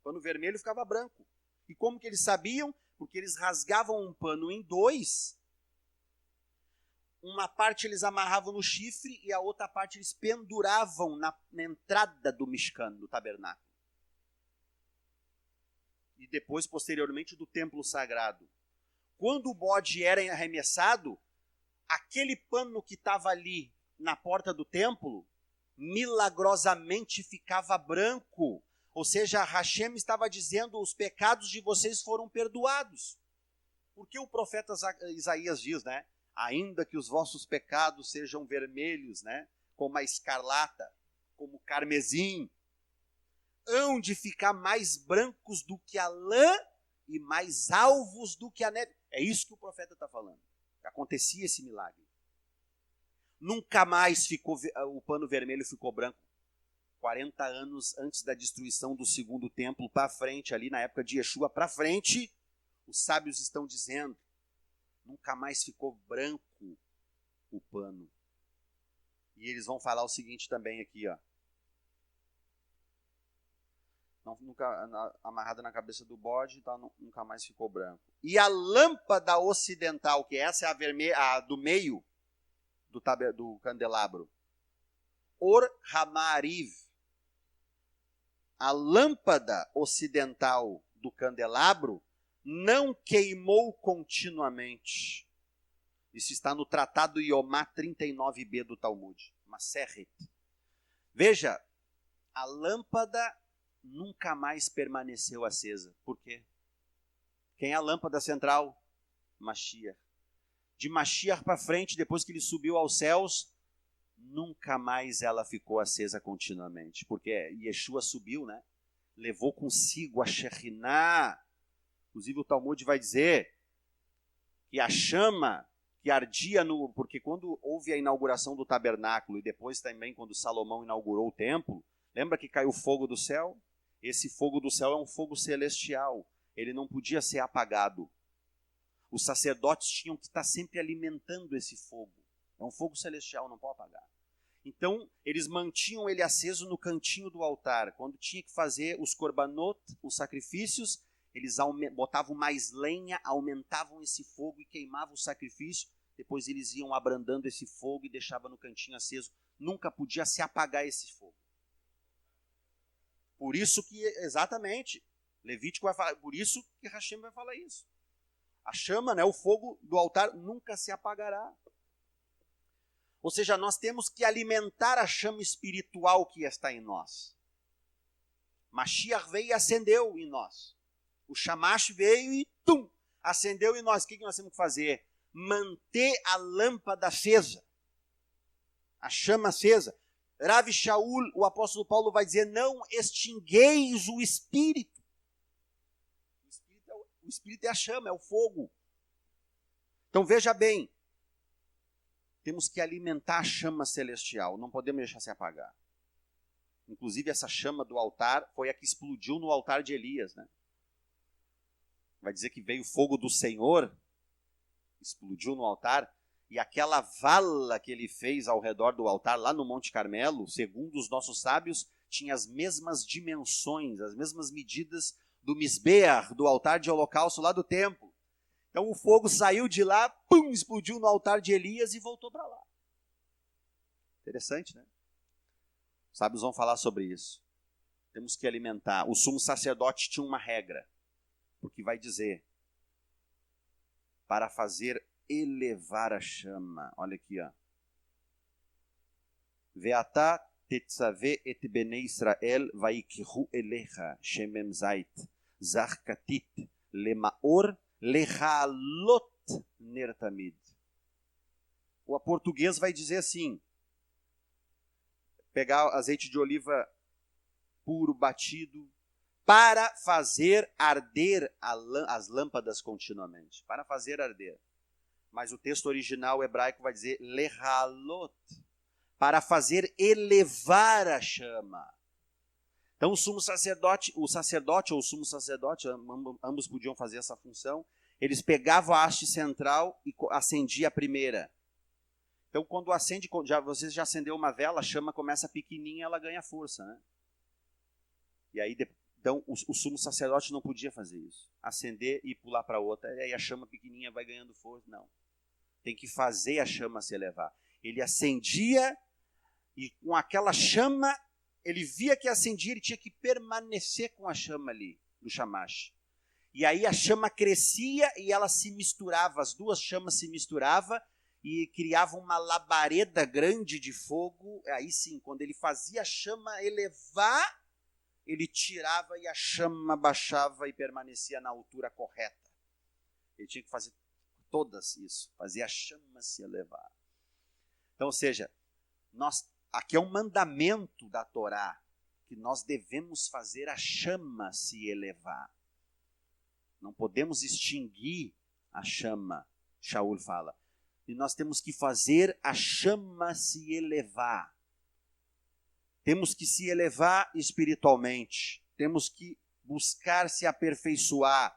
O pano vermelho ficava branco. E como que eles sabiam? Porque eles rasgavam um pano em dois. Uma parte eles amarravam no chifre e a outra parte eles penduravam na entrada do Mishkan, do tabernáculo. E depois, posteriormente, do templo sagrado. Quando o bode era arremessado, aquele pano que estava ali na porta do templo, milagrosamente ficava branco. Ou seja, Hashem estava dizendo, os pecados de vocês foram perdoados. Porque o profeta Isaías diz, né? Ainda que os vossos pecados sejam vermelhos, né? Como a escarlata, como o carmesim, hão de ficar mais brancos do que a lã e mais alvos do que a neve. É isso que o profeta está falando. Acontecia esse milagre. Nunca mais o pano vermelho ficou branco. 40 anos antes da destruição do segundo templo para frente, ali na época de Yeshua para frente, os sábios estão dizendo, nunca mais ficou branco o pano. E eles vão falar o seguinte também aqui, ó. Nunca amarrada na cabeça do bode, tá, nunca mais ficou branco. E a lâmpada ocidental, que essa é a do meio do candelabro, Or Hamariv, a lâmpada ocidental do candelabro não queimou continuamente. Isso está no Tratado Yomá 39b do Talmud, Maseret. Veja, a lâmpada nunca mais permaneceu acesa. Por quê? Quem é a lâmpada central? Mashiach. De Mashiach para frente, depois que ele subiu aos céus, nunca mais ela ficou acesa continuamente. Porque Yeshua subiu, né? Levou consigo a Shekhinah. Inclusive o Talmud vai dizer que a chama que ardia porque quando houve a inauguração do tabernáculo e depois também quando Salomão inaugurou o templo, lembra que caiu fogo do céu? Esse fogo do céu é um fogo celestial. Ele não podia ser apagado. Os sacerdotes tinham que estar sempre alimentando esse fogo. É um fogo celestial, não pode apagar. Então, eles mantinham ele aceso no cantinho do altar. Quando tinha que fazer os korbanot, os sacrifícios, eles botavam mais lenha, aumentavam esse fogo e queimavam o sacrifício. Depois eles iam abrandando esse fogo e deixavam no cantinho aceso. Nunca podia se apagar esse fogo. Por isso que, exatamente, Levítico vai falar, por isso que Hashem vai falar isso. A chama, né, o fogo do altar nunca se apagará. Ou seja, nós temos que alimentar a chama espiritual que está em nós. Mashiach veio e acendeu em nós. O Shamash veio e acendeu em nós. O que nós temos que fazer? Manter a lâmpada acesa. A chama acesa. Rav Shaul, o apóstolo Paulo vai dizer, não extingueis o Espírito. O Espírito é a chama, é o fogo. Então veja bem, temos que alimentar a chama celestial, não podemos deixar se apagar. Inclusive essa chama do altar foi a que explodiu no altar de Elias, né? Vai dizer que veio o fogo do Senhor, explodiu no altar, e aquela vala que ele fez ao redor do altar, lá no Monte Carmelo, segundo os nossos sábios, tinha as mesmas dimensões, as mesmas medidas do Misbeach, do altar de holocausto lá do templo. Então o fogo saiu de lá, explodiu no altar de Elias e voltou para lá. Interessante, né? Os sábios vão falar sobre isso. Temos que alimentar. O sumo sacerdote tinha uma regra, porque vai dizer, para fazer elevar a chama. Olha aqui, ó. Veatá tetzave et benei Israel vaikihu elecha shemem zait zarkatit lemaor lechalot nertamid. O português vai dizer assim, pegar azeite de oliva puro, batido, para fazer arder as lâmpadas continuamente. Para fazer arder. Mas o texto original hebraico vai dizer lechalot, para fazer elevar a chama. Então o sacerdote ou o sumo sacerdote, ambos podiam fazer essa função, eles pegavam a haste central e acendiam a primeira. Então quando acende, você já acendeu uma vela, a chama começa pequenininha, ela ganha força, né? E aí então o sumo sacerdote não podia fazer isso. Acender e pular para outra, e aí a chama pequenininha vai ganhando força, não. Tem que fazer a chama se elevar. Ele acendia e com aquela chama, ele via que acendia, ele tinha que permanecer com a chama ali, do Shamash. E aí a chama crescia e ela se misturava, as duas chamas se misturavam e criavam uma labareda grande de fogo. Aí sim, quando ele fazia a chama elevar, ele tirava e a chama baixava e permanecia na altura correta. Ele tinha que fazer todas isso, fazer a chama se elevar. Então, ou seja, aqui é um mandamento da Torá, que nós devemos fazer a chama se elevar. Não podemos extinguir a chama, Shaul fala. E nós temos que fazer a chama se elevar. Temos que se elevar espiritualmente. Temos que buscar se aperfeiçoar.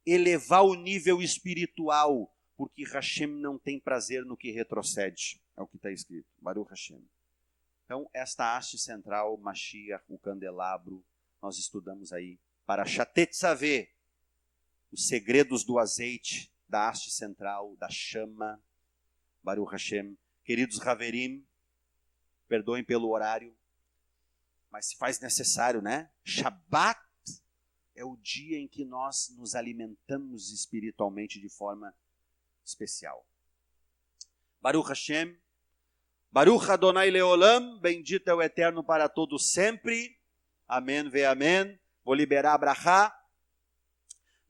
Elevar o nível espiritual. Porque Hashem não tem prazer no que retrocede. É o que está escrito. Baruch Hashem. Então, esta haste central, Mashiach, o candelabro, nós estudamos aí. Para Shatetzaveh, os segredos do azeite, da haste central, da chama. Baruch Hashem. Queridos Haverim, perdoem pelo horário, mas se faz necessário, né? Shabbat é o dia em que nós nos alimentamos espiritualmente de forma especial. Baruch Hashem, Baruch Adonai Leolam, bendito é o Eterno para todos sempre. Amém ve amém. Vou liberar a brachá.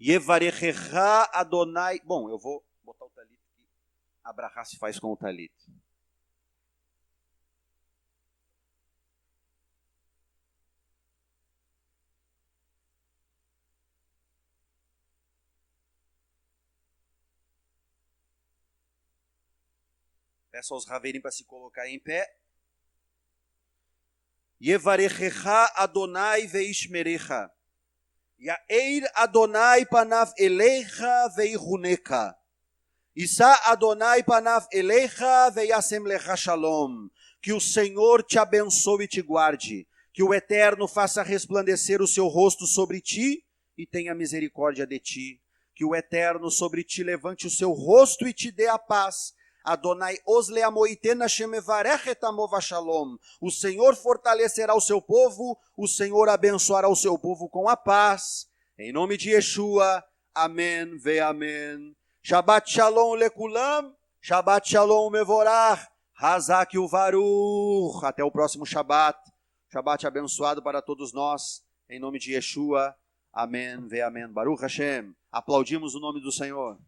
Yevarechecha Adonai. Bom, eu vou botar o talit aqui. A brachá se faz com o talit. Peço aos Haverim para se colocar em pé. Yevarechecha Adonai veishmerecha. Yair Adonai panav elecha veihuneka. Isa Adonai panav elecha veyasem lecha shalom. Que o Senhor te abençoe e te guarde. Que o Eterno faça resplandecer o seu rosto sobre ti e tenha misericórdia de ti. Que o Eterno sobre ti levante o seu rosto e te dê a paz. Adonai osleamoiten Hashem evarech amov shalom. O Senhor fortalecerá o seu povo, o Senhor abençoará o seu povo com a paz. Em nome de Yeshua, amém ve amém. Shabbat shalom lekulam, Shabbat shalom mevorach, Hazak uvaruch. Até o próximo Shabbat. Shabbat abençoado para todos nós. Em nome de Yeshua, amém ve amém. Baruch Hashem. Aplaudimos o nome do Senhor.